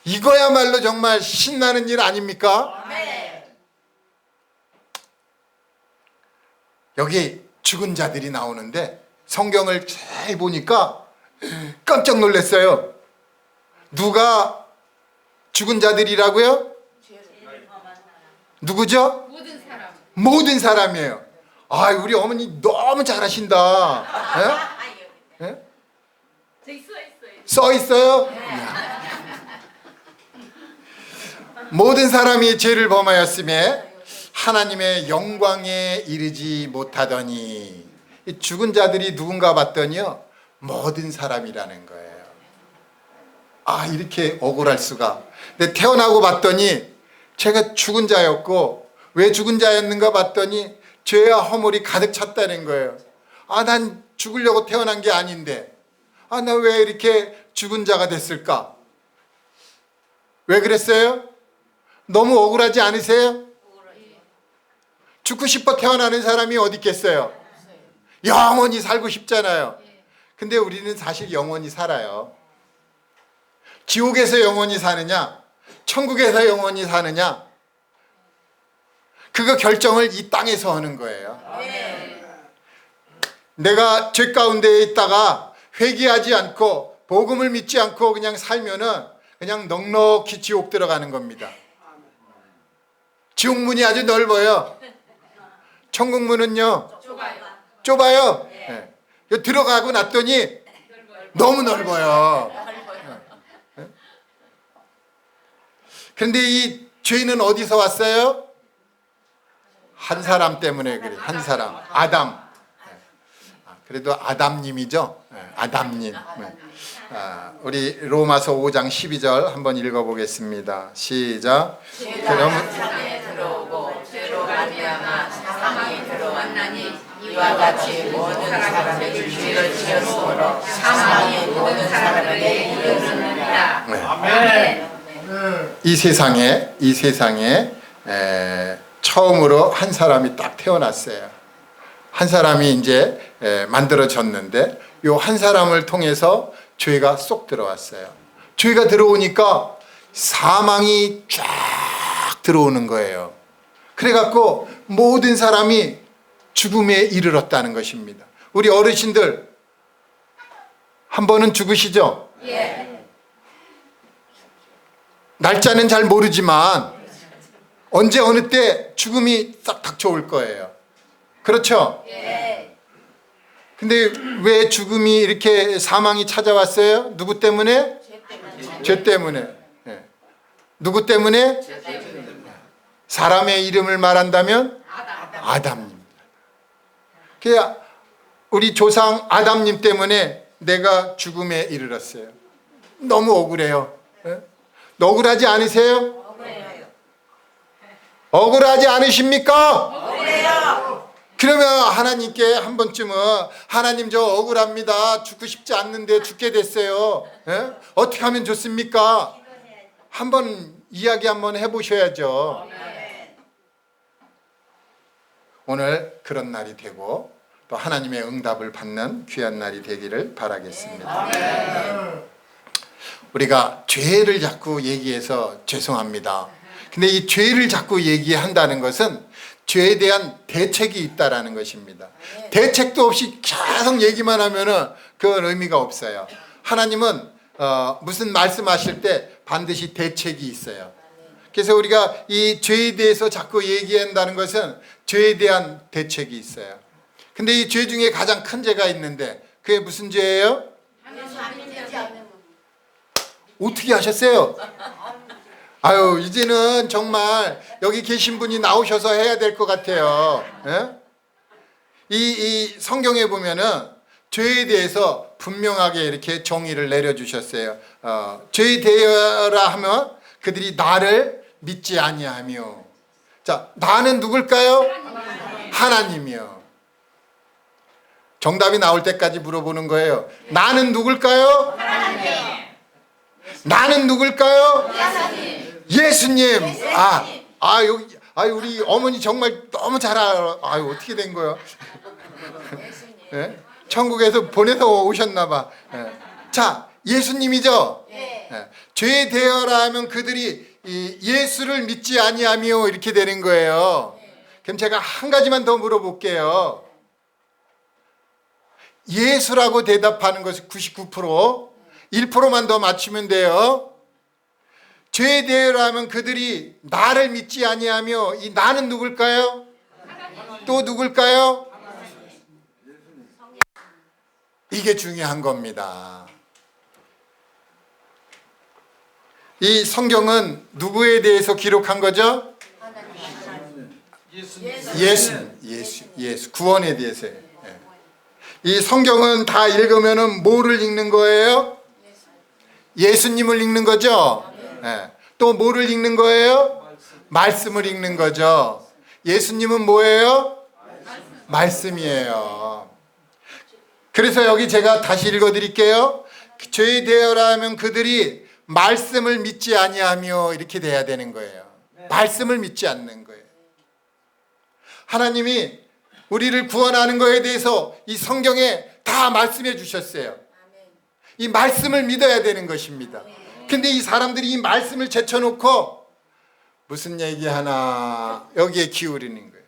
이거야말로 정말 신나는 일 아닙니까? 여기 죽은 자들이 나오는데 성경을 잘 보니까 깜짝 놀랐어요. 누가 죽은 자들이라고요? 누구죠? 모든 사람이에요. 아, 우리 어머니 너무 잘하신다. 예? 써 있어요? 모든 사람이 죄를 범하였음에 하나님의 영광에 이르지 못하더니. 이 죽은 자들이 누군가 봤더니요, 모든 사람이라는 거예요. 아, 이렇게 억울할 수가. 근데 태어나고 봤더니 제가 죽은 자였고, 왜 죽은 자였는가 봤더니 죄와 허물이 가득 찼다는 거예요. 아, 난 죽으려고 태어난 게 아닌데, 아, 나 왜 이렇게 죽은 자가 됐을까? 왜 그랬어요? 너무 억울하지 않으세요? 죽고 싶어 태어나는 사람이 어디 있겠어요? 영원히 살고 싶잖아요. 근데 우리는 사실 영원히 살아요. 지옥에서 영원히 사느냐, 천국에서 영원히 사느냐, 그거 결정을 이 땅에서 하는 거예요. 내가 죄 가운데에 있다가 회개하지 않고 복음을 믿지 않고 그냥 살면은 그냥 넉넉히 지옥 들어가는 겁니다. 지옥 문이 아주 넓어요. 천국 문은요, 좁아요. 네. 들어가고 났더니 너무 넓어요. 그런데 이 죄는 어디서 왔어요? 한 사람 때문에 그래요. 한 사람, 아담. 그래도 아담님이죠. 아담님. 우리 로마서 5장 12절 한번 읽어보겠습니다. 시작. 그럼 들어오고 죄로 말미암아 사망이 들어왔나니 이와 같이 모든 사람들이 죄를 지었으므로 사망이 모든 사람들에게 이르렀느니라. 아멘. 이 세상에 처음으로 한 사람이 딱 태어났어요. 한 사람이 이제 만들어졌는데 요 한 사람을 통해서 죄가 쏙 들어왔어요. 죄가 들어오니까 사망이 쫙 들어오는 거예요. 그래갖고 모든 사람이 죽음에 이르렀다는 것입니다. 우리 어르신들 한 번은 죽으시죠? 예. 날짜는 잘 모르지만 언제 어느 때 죽음이 싹 닥쳐올 거예요. 그렇죠? 예. 근데 왜 죽음이 이렇게 사망이 찾아왔어요? 누구 때문에? 죄 때문에. 네. 누구 때문에? 사람의 이름을 말한다면 아담입니다. 그래야 우리 조상 아담님 때문에 내가 죽음에 이르렀어요. 너무 억울해요. 예? 억울하지 않으세요? 억울하지 않으십니까? 그러면 하나님께 한 번쯤은 하나님 저 억울합니다. 죽고 싶지 않는데 죽게 됐어요. 예? 어떻게 하면 좋습니까? 한번 이야기 한번 해보셔야죠. 오늘 그런 날이 되고 또 하나님의 응답을 받는 귀한 날이 되기를 바라겠습니다. 우리가 죄를 자꾸 얘기해서 죄송합니다. 근데 이 죄를 자꾸 얘기한다는 것은 죄에 대한 대책이 있다라는 것입니다. 대책도 없이 계속 얘기만 하면은 그건 의미가 없어요. 하나님은 무슨 말씀하실 때 반드시 대책이 있어요. 그래서 우리가 이 죄에 대해서 자꾸 얘기한다는 것은 죄에 대한 대책이 있어요. 근데 이 죄 중에 가장 큰 죄가 있는데 그게 무슨 죄예요? 어떻게 하셨어요? 아유, 이제는 정말 여기 계신 분이 나오셔서 해야 될 것 같아요. 예? 이 성경에 보면은 죄에 대해서 분명하게 이렇게 정의를 내려주셨어요. 죄에 대하라 하면 그들이 나를 믿지 아니하며. 자, 나는 누굴까요? 하나님이요. 정답이 나올 때까지 물어보는 거예요. 나는 누굴까요? 하나님. 나는 누굴까요? 예수님. 여기 우리 어머니 정말 너무 잘 알아. 어떻게 된 거예요? 네? 천국에서 보내서 오셨나 봐. 네. 자, 예수님이죠. 네. 죄에 대하라 하면 그들이 예수를 믿지 아니하며 이렇게 되는 거예요. 그럼 제가 한 가지만 더 물어볼게요. 예수라고 대답하는 것이 99%, 1%만 더 맞추면 돼요. 죄에 대하라 하면 그들이 나를 믿지 아니하며, 이 나는 누굴까요? 또 누굴까요? 이게 중요한 겁니다. 이 성경은 누구에 대해서 기록한 거죠? 예수 구원에 대해서요. 이 성경은 다 읽으면은 뭐를 읽는 거예요? 예수님을 읽는 거죠. 또 뭐를 읽는 거예요? 말씀을 읽는 거죠. 예수님은 뭐예요? 말씀이에요. 그래서 여기 제가 다시 읽어드릴게요. 죄에 대하라 하면 그들이 말씀을 믿지 아니하며 이렇게 돼야 되는 거예요. 말씀을 믿지 않는 거예요. 하나님이 우리를 구원하는 것에 대해서 이 성경에 다 말씀해 주셨어요. 이 말씀을 믿어야 되는 것입니다. 근데 이 사람들이 이 말씀을 제쳐놓고 무슨 얘기하나 여기에 기울이는 거예요.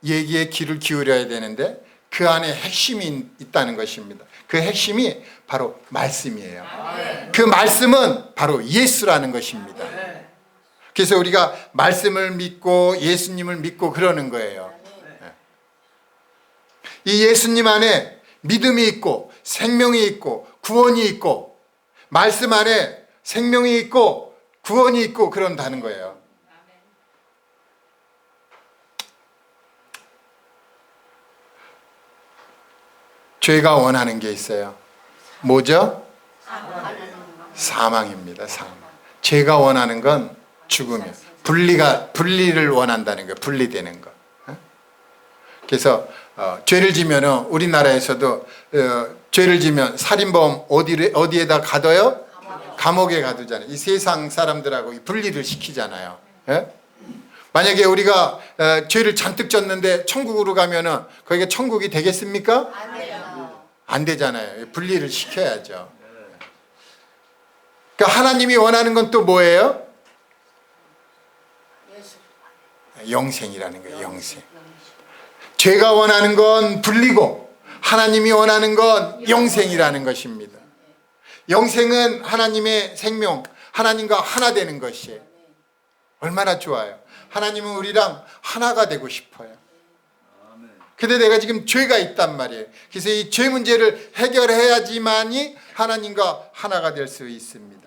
얘기에 귀를 기울여야 되는데 그 안에 핵심이 있다는 것입니다. 그 핵심이 바로 말씀이에요. 그 말씀은 바로 예수라는 것입니다. 그래서 우리가 말씀을 믿고 예수님을 믿고 그러는 거예요. 이 예수님 안에 믿음이 있고 생명이 있고 구원이 있고 말씀 안에 생명이 있고 구원이 있고 그런다는 거예요. 죄가 원하는 게 있어요. 뭐죠? 사망입니다. 사망. 죄가 원하는 건 죽음이에요. 분리를 원한다는 거예요. 분리되는 거. 그래서 죄를 지면은 우리나라에서도 죄를 지면 살인범 어디에다 가둬요? 감옥에 가두잖아요. 이 세상 사람들하고 분리를 시키잖아요. 예? 만약에 우리가 죄를 잔뜩 졌는데 천국으로 가면은 거기가 천국이 되겠습니까? 안 돼요. 안 되잖아요. 분리를 시켜야죠. 그러니까 하나님이 원하는 건 또 뭐예요? 영생이라는 거예요. 영생. 죄가 원하는 건 분리고 하나님이 원하는 건 영생이라는 것입니다. 영생은 하나님의 생명, 하나님과 하나 되는 것이에요. 얼마나 좋아요. 하나님은 우리랑 하나가 되고 싶어요. 근데 내가 지금 죄가 있단 말이에요. 그래서 이 죄 문제를 해결해야지만이 하나님과 하나가 될 수 있습니다.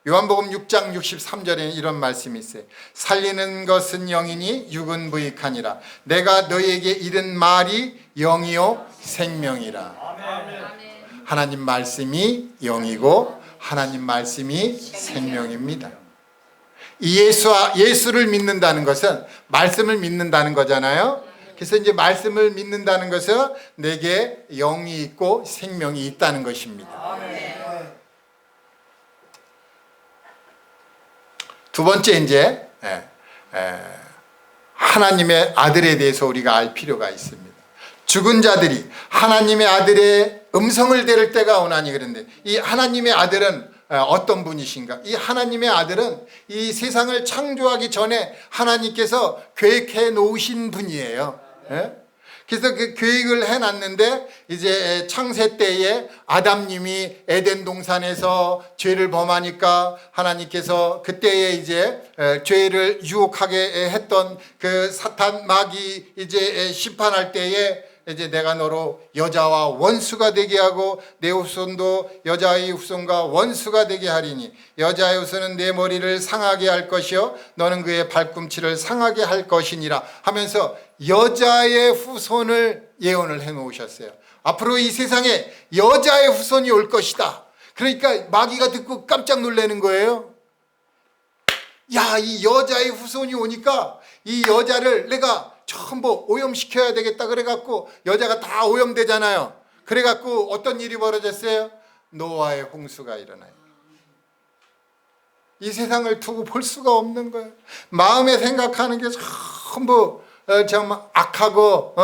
요한복음 6장 63절에 이런 말씀이 있어요. 살리는 것은 영이니 육은 무익하니라. 내가 너희에게 이른 말이 영이요 생명이라. 하나님 말씀이 영이고 하나님 말씀이 생명입니다. 이 예수를 믿는다는 것은 말씀을 믿는다는 거잖아요. 그래서 이제 말씀을 믿는다는 것은 내게 영이 있고 생명이 있다는 것입니다. 두 번째 이제 하나님의 아들에 대해서 우리가 알 필요가 있습니다. 죽은 자들이 하나님의 아들의 음성을 들을 때가 오나니 그런데 이 하나님의 아들은 어떤 분이신가? 이 하나님의 아들은 이 세상을 창조하기 전에 하나님께서 계획해 놓으신 분이에요. 그래서 그 계획을 해놨는데 이제 창세 때에 아담님이 에덴 동산에서 죄를 범하니까 하나님께서 그때에 이제 죄를 유혹하게 했던 그 사탄 마귀 이제 심판할 때에 이제 내가 너로 여자와 원수가 되게 하고 내 후손도 여자의 후손과 원수가 되게 하리니 여자의 후손은 내 머리를 상하게 할 것이요 너는 그의 발꿈치를 상하게 할 것이니라 하면서 여자의 후손을 예언을 해 놓으셨어요. 앞으로 이 세상에 여자의 후손이 올 것이다. 그러니까 마귀가 듣고 깜짝 놀라는 거예요. 야, 이 여자의 후손이 오니까 이 여자를 내가 전부 오염시켜야 되겠다 그래갖고 여자가 다 오염되잖아요. 그래갖고 어떤 일이 벌어졌어요? 노아의 홍수가 일어나요. 이 세상을 두고 볼 수가 없는 거예요. 마음에 생각하는 게 전부 정말 악하고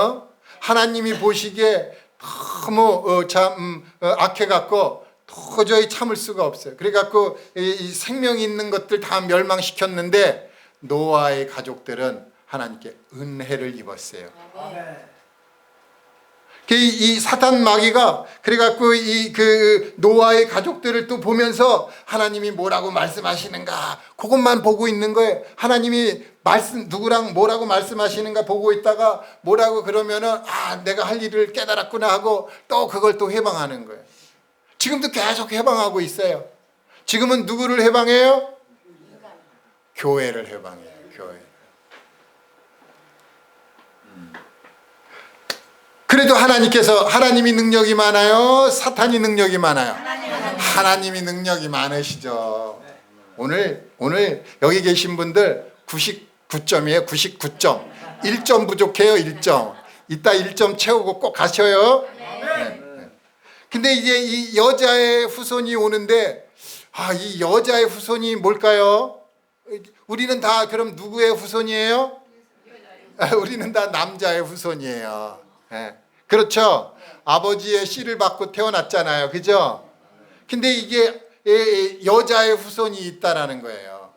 하나님이 보시기에 너무 악해갖고 도저히 참을 수가 없어요. 그래갖고 이 생명이 있는 것들 다 멸망시켰는데 노아의 가족들은 하나님께 은혜를 입었어요. 이 사탄 마귀가 그래갖고 그 노아의 가족들을 또 보면서 하나님이 뭐라고 말씀하시는가 그것만 보고 있는 거예요. 하나님이 누구랑 뭐라고 말씀하시는가 보고 있다가 뭐라고 그러면은 내가 할 일을 깨달았구나 하고 또 그걸 또 해방하는 거예요. 지금도 계속 해방하고 있어요. 지금은 누구를 해방해요? 교회를 해방해요. 교회. 그래도 하나님이 능력이 많아요? 사탄이 능력이 많아요? 하나님이 능력이 많으시죠. 오늘 여기 계신 분들 99점이에요. 99점. 1점 부족해요. 1점. 이따 1점 채우고 꼭 가셔요. 네. 근데 이제 이 여자의 후손이 오는데 이 여자의 후손이 뭘까요? 우리는 다 그럼 누구의 후손이에요? 우리는 다 남자의 후손이에요. 그렇죠? 아버지의 씨를 받고 태어났잖아요. 그죠? 근데 이게 여자의 후손이 있다라는 거예요.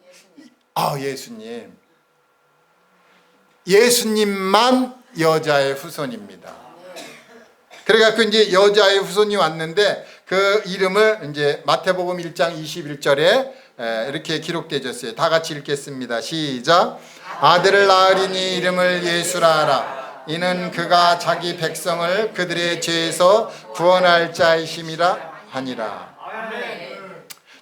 예수님만 여자의 후손입니다. 그래갖고 이제 여자의 후손이 왔는데 그 이름을 이제 마태복음 1장 21절에 이렇게 기록되었어요. 다 같이 읽겠습니다. 시작. 아들을 낳으리니 이름을 예수라 하라. 이는 그가 자기 백성을 그들의 죄에서 구원할 자이심이라 하니라.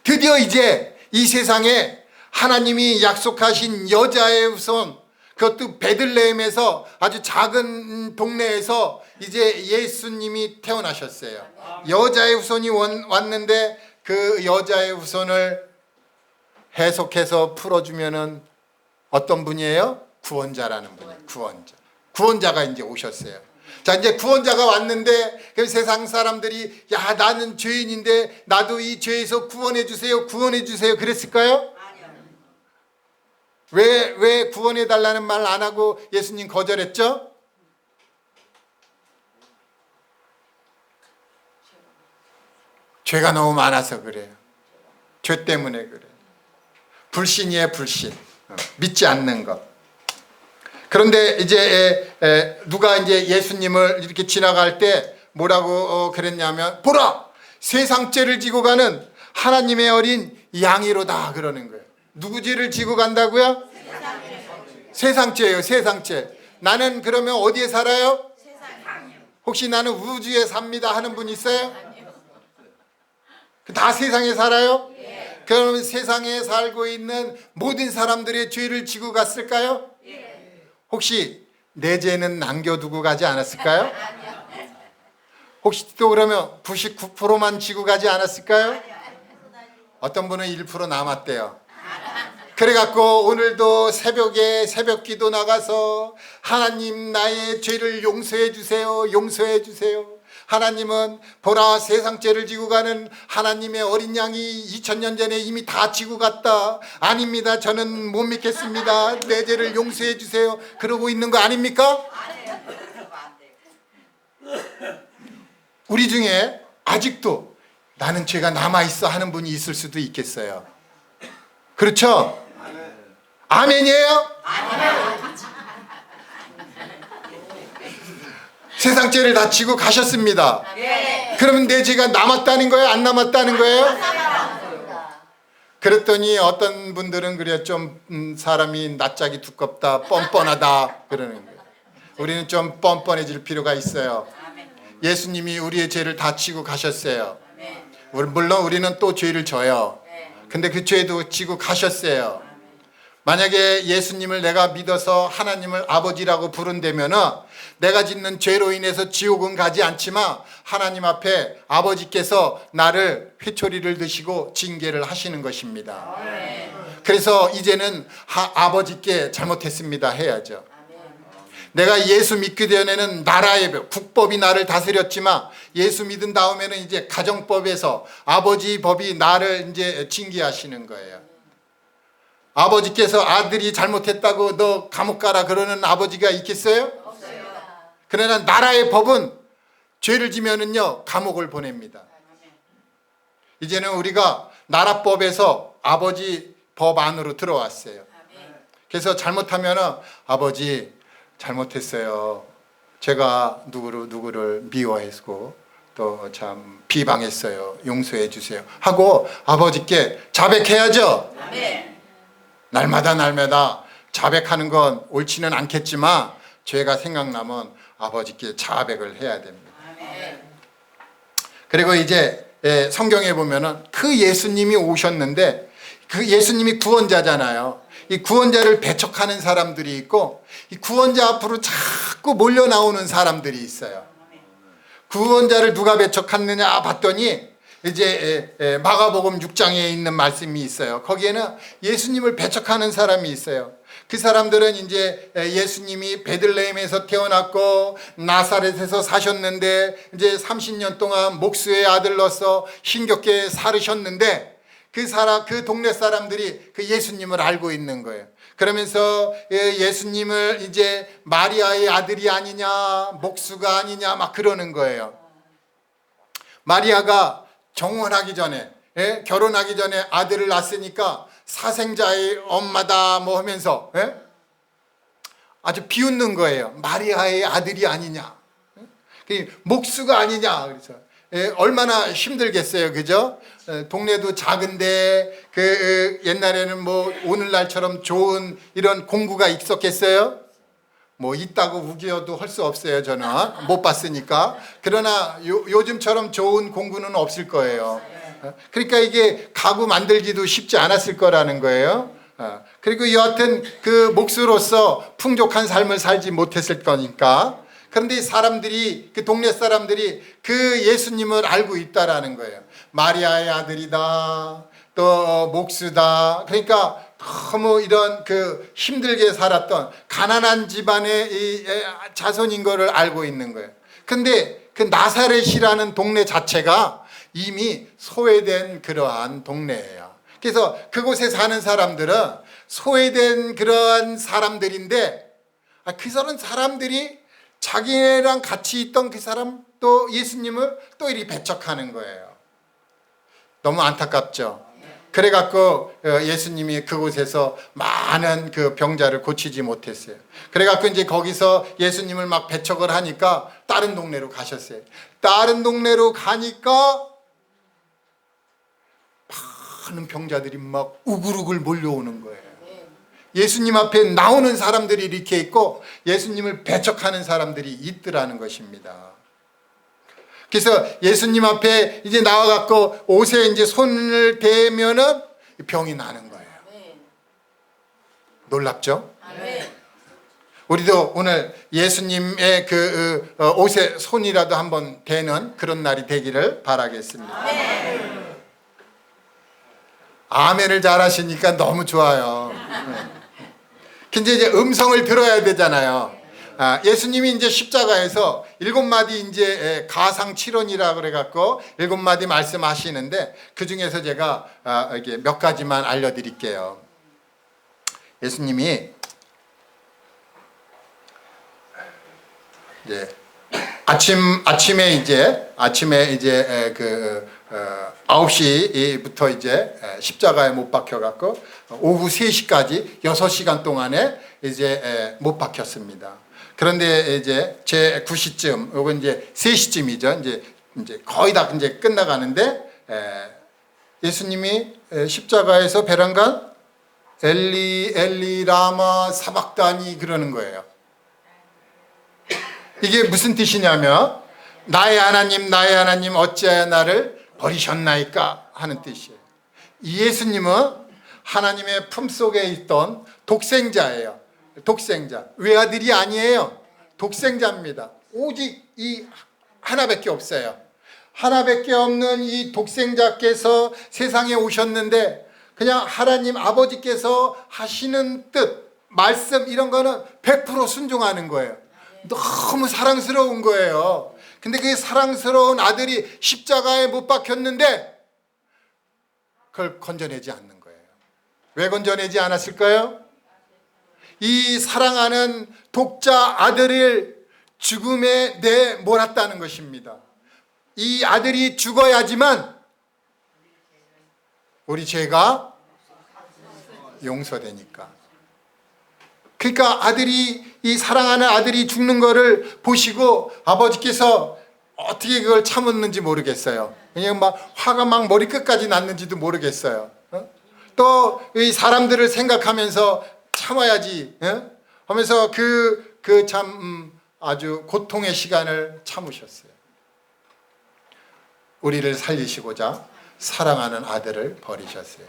드디어 이제 이 세상에 하나님이 약속하신 여자의 후손, 그것도 베들레헴에서 아주 작은 동네에서 이제 예수님이 태어나셨어요. 여자의 후손이 왔는데 그 여자의 후손을 해석해서 풀어주면은 어떤 분이에요? 구원자라는 분이에요. 구원자가 이제 오셨어요. 자, 이제 구원자가 왔는데 그 세상 사람들이 나는 죄인인데 나도 이 죄에서 구원해 주세요 그랬을까요? 아니요. 왜 구원해 달라는 말 안 하고 예수님 거절했죠? 죄가 너무 많아서 그래요. 죄 때문에 그래요. 불신이에요, 불신. 믿지 않는 것. 그런데 이제 누가 이제 예수님을 이렇게 지나갈 때 뭐라고 그랬냐면 보라! 세상 죄를 지고 가는 하나님의 어린 양이로다 그러는 거예요. 누구 죄를 지고 간다고요? 세상 죄예요. 세상 죄. 나는 그러면 어디에 살아요? 혹시 나는 우주에 삽니다 하는 분 있어요? 다 세상에 살아요? 그러면 세상에 살고 있는 모든 사람들의 죄를 지고 갔을까요? 혹시 내 죄는 남겨두고 가지 않았을까요? 혹시 또 그러면 99%만 지고 가지 않았을까요? 어떤 분은 1% 남았대요. 그래갖고 오늘도 새벽에 새벽기도 나가서 하나님 나의 죄를 용서해 주세요, 용서해 주세요. 하나님은 보라 세상 죄를 지고 가는 하나님의 어린 양이 2000년 전에 이미 다 지고 갔다. 아닙니다, 저는 못 믿겠습니다, 내 죄를 용서해 주세요, 그러고 있는 거 아닙니까? 우리 중에 아직도 나는 죄가 남아있어 하는 분이 있을 수도 있겠어요. 그렇죠? 아멘이에요? 세상 죄를 다 지고 가셨습니다. 그러면 내 죄가 남았다는 거예요? 안 남았다는 거예요? 그랬더니 어떤 분들은 그래요. 좀 사람이 낯짝이 두껍다, 뻔뻔하다 그러는 거예요. 우리는 좀 뻔뻔해질 필요가 있어요. 예수님이 우리의 죄를 다 지고 가셨어요. 물론 우리는 또 죄를 져요. 근데 그 죄도 지고 가셨어요. 만약에 예수님을 내가 믿어서 하나님을 아버지라고 부른다면 내가 짓는 죄로 인해서 지옥은 가지 않지만 하나님 앞에 아버지께서 나를 회초리를 드시고 징계를 하시는 것입니다. 그래서 이제는 아버지께 잘못했습니다 해야죠. 내가 예수 믿기 전에는 나라의 국법이 나를 다스렸지만 예수 믿은 다음에는 이제 가정법에서 아버지 법이 나를 이제 징계하시는 거예요. 아버지께서 아들이 잘못했다고 너 감옥 가라 그러는 아버지가 있겠어요? 없어요. 그러나 나라의 법은 죄를 지면은요 감옥을 보냅니다. 이제는 우리가 나라법에서 아버지 법 안으로 들어왔어요. 그래서 잘못하면은 아버지 잘못했어요. 제가 누구를 미워했고 또 참 비방했어요. 용서해 주세요 하고 아버지께 자백해야죠. 날마다 자백하는 건 옳지는 않겠지만 죄가 생각나면 아버지께 자백을 해야 됩니다. 그리고 이제 성경에 보면은 그 예수님이 오셨는데 그 예수님이 구원자잖아요. 이 구원자를 배척하는 사람들이 있고 이 구원자 앞으로 자꾸 몰려 나오는 사람들이 있어요. 구원자를 누가 배척했느냐 봤더니 이제 마가복음 6장에 있는 말씀이 있어요. 거기에는 예수님을 배척하는 사람이 있어요. 그 사람들은 이제 예수님이 베들레헴에서 태어났고 나사렛에서 사셨는데 이제 30년 동안 목수의 아들로서 힘겹게 살으셨는데 그 동네 사람들이 그 예수님을 알고 있는 거예요. 그러면서 예수님을 이제 마리아의 아들이 아니냐, 목수가 아니냐 막 그러는 거예요. 마리아가 정혼하기 전에 결혼하기 전에 아들을 낳았으니까 사생자의 엄마다 뭐 하면서 아주 비웃는 거예요. 마리아의 아들이 아니냐, 목수가 아니냐. 그래서 얼마나 힘들겠어요, 그죠? 동네도 작은데 그 옛날에는 뭐 오늘날처럼 좋은 이런 공구가 있었겠어요? 뭐 있다고 우겨도 할 수 없어요. 저는 못 봤으니까. 그러나 요즘처럼 좋은 공구는 없을 거예요. 그러니까 이게 가구 만들기도 쉽지 않았을 거라는 거예요. 그리고 여하튼 그 목수로서 풍족한 삶을 살지 못했을 거니까. 그런데 사람들이 그 동네 사람들이 그 예수님을 알고 있다라는 거예요. 마리아의 아들이다, 또 목수다. 그러니까 너무 이런 그 힘들게 살았던 가난한 집안의 이 자손인 거를 알고 있는 거예요. 근데 그 나사렛이라는 동네 자체가 이미 소외된 그러한 동네예요. 그래서 그곳에 사는 사람들은 소외된 그러한 사람들인데 그 사람들이 자기랑 같이 있던 그 사람 또 예수님을 또 이리 배척하는 거예요. 너무 안타깝죠. 그래갖고 예수님이 그곳에서 많은 그 병자를 고치지 못했어요. 그래갖고 이제 거기서 예수님을 막 배척을 하니까 다른 동네로 가셨어요. 다른 동네로 가니까 많은 병자들이 막 우글우글 몰려오는 거예요. 예수님 앞에 나오는 사람들이 이렇게 있고 예수님을 배척하는 사람들이 있더라는 것입니다. 그래서 예수님 앞에 이제 나와갖고 옷에 이제 손을 대면은 병이 나는 거예요. 아멘. 놀랍죠? 아멘. 우리도 오늘 예수님의 그 옷에 손이라도 한번 대는 그런 날이 되기를 바라겠습니다. 아멘을 잘 하시니까 너무 좋아요. 근데 이제 음성을 들어야 되잖아요. 예수님이 이제 십자가에서 7마디 이제 가상 7원이라 그래갖고 7마디 말씀하시는데 그 중에서 제가 이게 몇 가지만 알려드릴게요. 예수님이 이제 아침에 이제 그 9시부터 이제 십자가에 못 박혀갖고 오후 3시까지 6시간 동안에 이제 못 박혔습니다. 그런데 이제 제 9시쯤, 요건 이제 3시쯤이죠. 이제 거의 다 이제 끝나가는데 예수님이 십자가에서 베란간 엘리 엘리 라마 사박다니 그러는 거예요. 이게 무슨 뜻이냐면 나의 하나님 어찌하여 나를 버리셨나이까 하는 뜻이에요. 이 예수님은 하나님의 품속에 있던 독생자예요. 독생자. 외아들이 아니에요. 독생자입니다. 오직 이 하나밖에 없어요. 하나밖에 없는 이 독생자께서 세상에 오셨는데 그냥 하나님 아버지께서 하시는 뜻, 말씀 이런 거는 100% 순종하는 거예요. 너무 사랑스러운 거예요. 근데 그 사랑스러운 아들이 십자가에 못 박혔는데 그걸 건져내지 않는 거예요. 왜 건져내지 않았을까요? 이 사랑하는 독자 아들을 죽음에 내몰았다는 것입니다. 이 아들이 죽어야지만 우리 죄가 용서되니까. 그러니까 이 사랑하는 아들이 죽는 거를 보시고 아버지께서 어떻게 그걸 참았는지 모르겠어요. 그냥 막 화가 막 머리 끝까지 났는지도 모르겠어요. 또 이 사람들을 생각하면서 참아야지 하면서 그 참 아주 고통의 시간을 참으셨어요. 우리를 살리시고자 사랑하는 아들을 버리셨어요.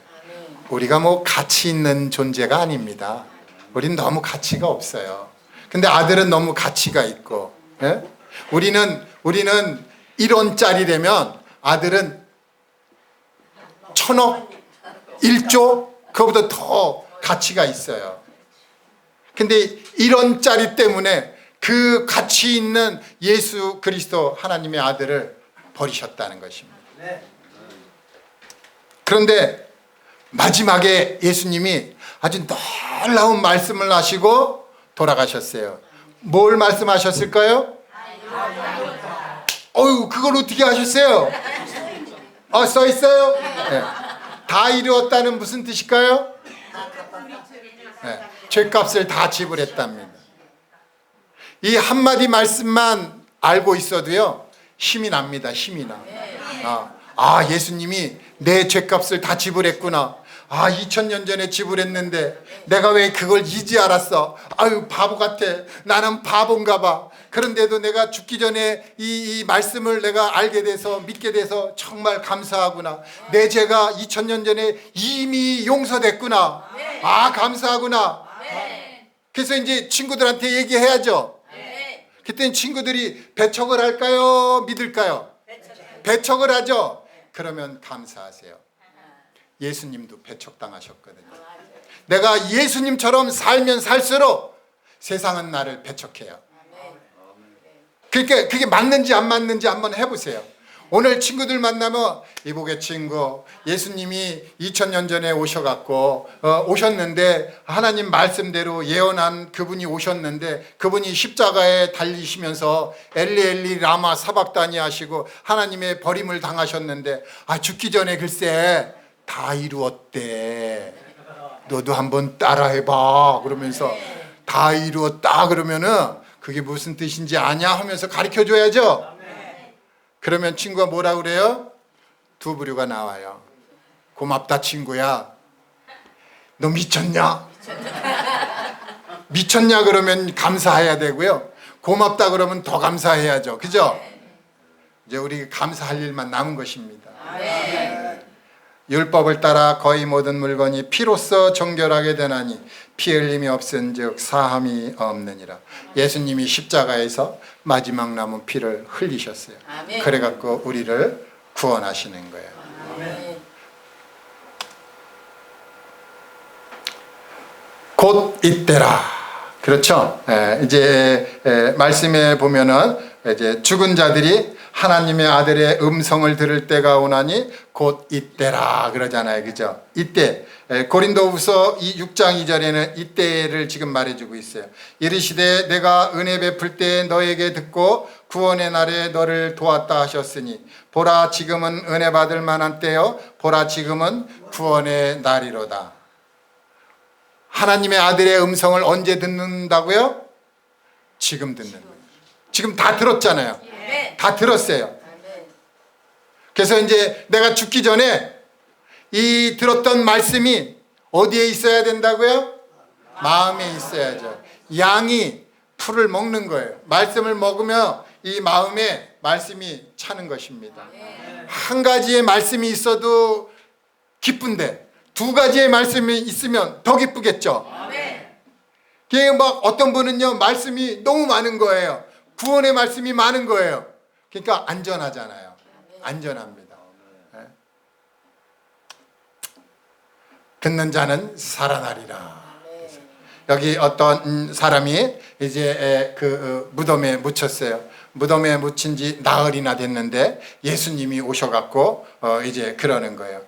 우리가 뭐 가치 있는 존재가 아닙니다. 우린 너무 가치가 없어요. 근데 아들은 너무 가치가 있고, 우리는 1원짜리 되면 아들은 1000억, 1조, 그거보다 더 가치가 있어요. 근데 1원짜리 때문에 그 가치 있는 예수 그리스도 하나님의 아들을 버리셨다는 것입니다. 그런데 마지막에 예수님이 아주 놀라운 말씀을 하시고 돌아가셨어요. 뭘 말씀하셨을까요? 어휴, 그걸 어떻게 하셨어요? 써 있어요? 네. 다 이루었다는 무슨 뜻일까요? 네. 죄값을 다 지불했답니다. 이 한마디 말씀만 알고 있어도요 힘이 납니다. 힘이 나. 예수님이 내 죄값을 다 지불했구나. 2000년 전에 지불했는데 내가 왜 그걸 이제 알았어. 아유, 바보 같아. 나는 바본가 봐. 그런데도 내가 죽기 전에 이 말씀을 내가 알게 돼서 믿게 돼서 정말 감사하구나. 내 죄가 2000년 전에 이미 용서됐구나. 감사하구나. 그래서 이제 친구들한테 얘기해야죠. 그때는 친구들이 배척을 할까요? 믿을까요? 배척을 하죠. 그러면 감사하세요. 예수님도 배척당하셨거든요. 내가 예수님처럼 살면 살수록 세상은 나를 배척해요. 그러니까 그게 맞는지 안 맞는지 한번 해보세요. 오늘 친구들 만나면 이복의 친구, 예수님이 2000년 전에 오셨는데 하나님 말씀대로 예언한 그분이 오셨는데 그분이 십자가에 달리시면서 엘리 엘리 라마 사박다니 하시고 하나님의 버림을 당하셨는데 죽기 전에 글쎄 다 이루었대. 너도 한번 따라해봐. 그러면서 다 이루었다 그러면은 그게 무슨 뜻인지 아냐 하면서 가르쳐줘야죠. 그러면 친구가 뭐라 그래요? 두 부류가 나와요. 고맙다 친구야. 너 미쳤냐? 미쳤냐 그러면 감사해야 되고요. 고맙다 그러면 더 감사해야죠. 그죠? 이제 우리 감사할 일만 남은 것입니다. 율법을 따라 거의 모든 물건이 피로써 정결하게 되나니 피 흘림이 없은즉 사함이 없느니라. 예수님이 십자가에서 마지막 남은 피를 흘리셨어요. 아멘. 그래갖고 우리를 구원하시는 거예요. 아멘. 곧 이때라. 그렇죠? 이제 말씀에 보면은 이제 죽은 자들이 하나님의 아들의 음성을 들을 때가 오나니 곧 이때라 그러잖아요. 그죠? 이때. 고린도후서 6장 2절에는 이때를 지금 말해주고 있어요. 이르시되 내가 은혜 베풀 때 너에게 듣고 구원의 날에 너를 도왔다 하셨으니 보라 지금은 은혜 받을 만한 때요 보라 지금은 구원의 날이로다. 하나님의 아들의 음성을 언제 듣는다고요? 지금 듣는 거예요. 지금 다 들었잖아요. 다 들었어요. 그래서 이제 내가 죽기 전에 이 들었던 말씀이 어디에 있어야 된다고요? 마음에 있어야죠. 양이 풀을 먹는 거예요. 말씀을 먹으면 이 마음에 말씀이 차는 것입니다. 한 가지의 말씀이 있어도 기쁜데 두 가지의 말씀이 있으면 더 기쁘겠죠. 그게 막 어떤 분은요 말씀이 너무 많은 거예요. 구원의 말씀이 많은 거예요. 그러니까 안전하잖아요. 안전합니다. 듣는 자는 살아나리라. 여기 어떤 사람이 이제 그 무덤에 묻혔어요. 무덤에 묻힌 지 나흘이나 됐는데 예수님이 오셔갖고 이제 그러는 거예요.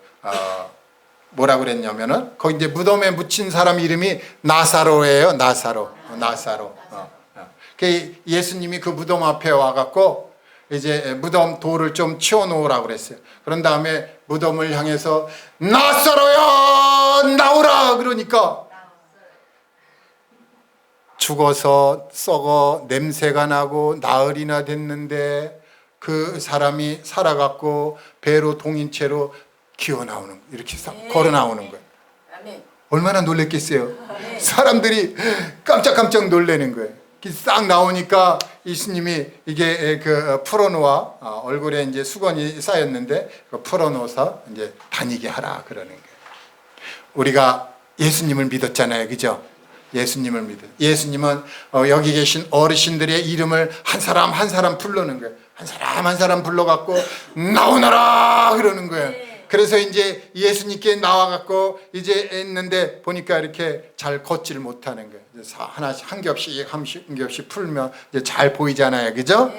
뭐라 그랬냐면은 거기 이제 무덤에 묻힌 사람 이름이 나사로예요. 나사로. 예수님이 그 무덤 앞에 와갖고 이제 무덤 돌을 좀 치워놓으라고 그랬어요. 그런 다음에 무덤을 향해서 나사로야 나오라 그러니까 죽어서 썩어 냄새가 나고 나흘이나 됐는데 그 사람이 살아갖고 배로 동인채로 기어 나오는 이렇게 싹 걸어 나오는 거예요. 얼마나 놀랬겠어요. 사람들이 깜짝깜짝 놀라는 거예요. 싹 나오니까 예수님이 이게 그 풀어놓아 얼굴에 이제 수건이 쌓였는데 그 풀어놓아서 이제 다니게 하라 그러는 거예요. 우리가 예수님을 믿었잖아요, 그죠? 예수님을 믿어. 예수님은 여기 계신 어르신들의 이름을 한 사람 한 사람 부르는 거예요. 한 사람 한 사람 불러갖고 나오너라 그러는 거예요. 그래서 이제 예수님께 나와갖고 이제 있는데 보니까 이렇게 잘 걷지를 못하는 거예요. 하나씩 한 겹씩 풀면 이제 잘 보이잖아요, 그죠?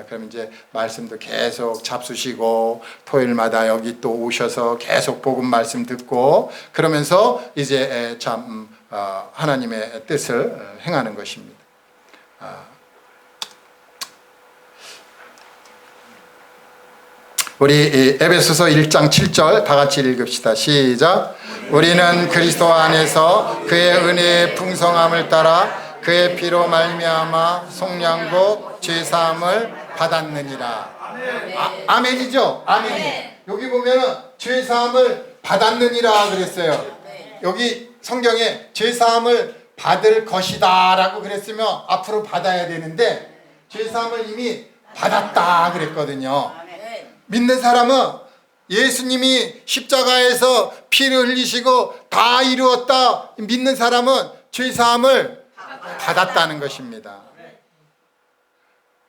그럼 이제 말씀도 계속 잡수시고 토요일마다 여기 또 오셔서 계속 복음 말씀 듣고 그러면서 이제 참 하나님의 뜻을 행하는 것입니다. 우리 에베소서 1장 7절 다 같이 읽읍시다. 시작. 우리는 그리스도 안에서 그의 은혜의 풍성함을 따라 그의 피로 말미암아 속량고 죄사함을 받았느니라. 아멘이죠? 아멘. 여기 보면은 죄사함을 받았느니라 그랬어요. 여기 성경에 죄사함을 받을 것이다 라고 그랬으면 앞으로 받아야 되는데 죄사함을 이미 받았다 그랬거든요. 믿는 사람은 예수님이 십자가에서 피를 흘리시고 다 이루었다 믿는 사람은 죄사함을 받았다는 것입니다.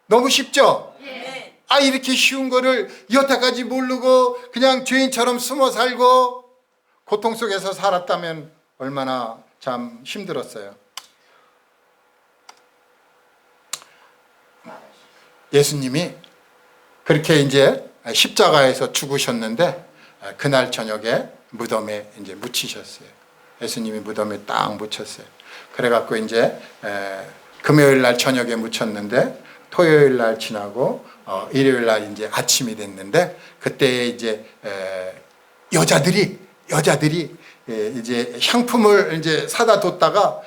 너무 쉽죠? 이렇게 쉬운 거를 여태까지 모르고 그냥 죄인처럼 숨어 살고 고통 속에서 살았다면 얼마나 참 힘들었어요. 예수님이 그렇게 이제 십자가에서 죽으셨는데 그날 저녁에 무덤에 이제 묻히셨어요. 예수님이 무덤에 딱 묻혔어요. 그래갖고 이제 금요일 날 저녁에 묻혔는데 토요일 날 지나고 일요일 날 이제 아침이 됐는데 그때 이제 여자들이 이제 향품을 이제 사다 뒀다가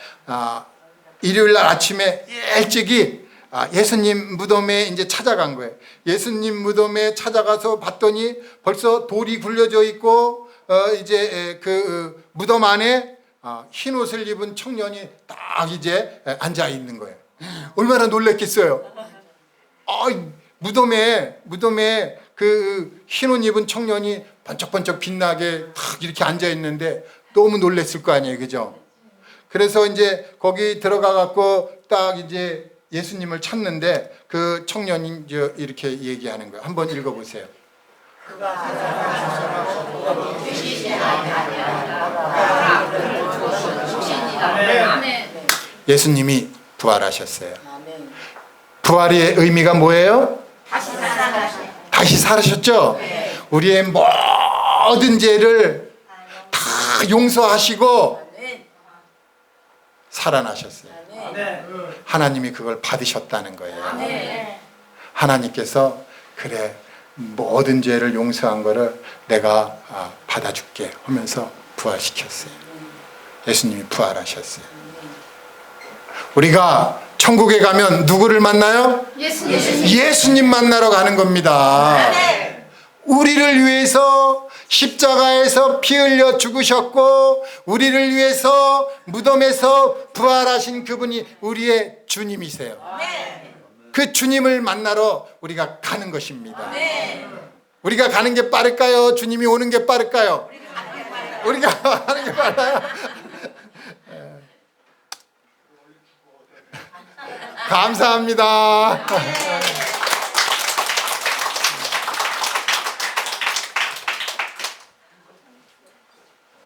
일요일 날 아침에 일찍이 예수님 무덤에 이제 찾아간 거예요. 예수님 무덤에 찾아가서 봤더니 벌써 돌이 굴려져 있고 이제 그 무덤 안에 흰 옷을 입은 청년이 딱 이제 앉아 있는 거예요. 얼마나 놀랬겠어요. 무덤에 그 흰 옷 입은 청년이 번쩍번쩍 빛나게 탁 이렇게 앉아 있는데 너무 놀랬을 거 아니에요, 그죠? 그래서 이제 거기 들어가 갖고 딱 이제 예수님을 찾는데 그 청년이 이제 이렇게 얘기하는 거예요. 한번 읽어보세요. 예수님이 부활하셨어요. 부활의 의미가 뭐예요? 다시 살으셨죠? 우리의 모든 죄를 다 용서하시고 살아나셨어요. 하나님이 그걸 받으셨다는 거예요. 하나님께서 그래 모든 죄를 용서한 거를 내가 받아줄게 하면서 부활시켰어요. 예수님이 부활하셨어요. 우리가 천국에 가면 누구를 만나요? 예수님 만나러 가는 겁니다. 우리를 위해서 십자가에서 피 흘려 죽으셨고 우리를 위해서 무덤에서 부활하신 그분이 우리의 주님이세요. 그 주님을 만나러 우리가 가는 것입니다. 우리가 가는 게 빠를까요? 주님이 오는 게 빠를까요? 우리가 가는 게 빨라요? 감사합니다.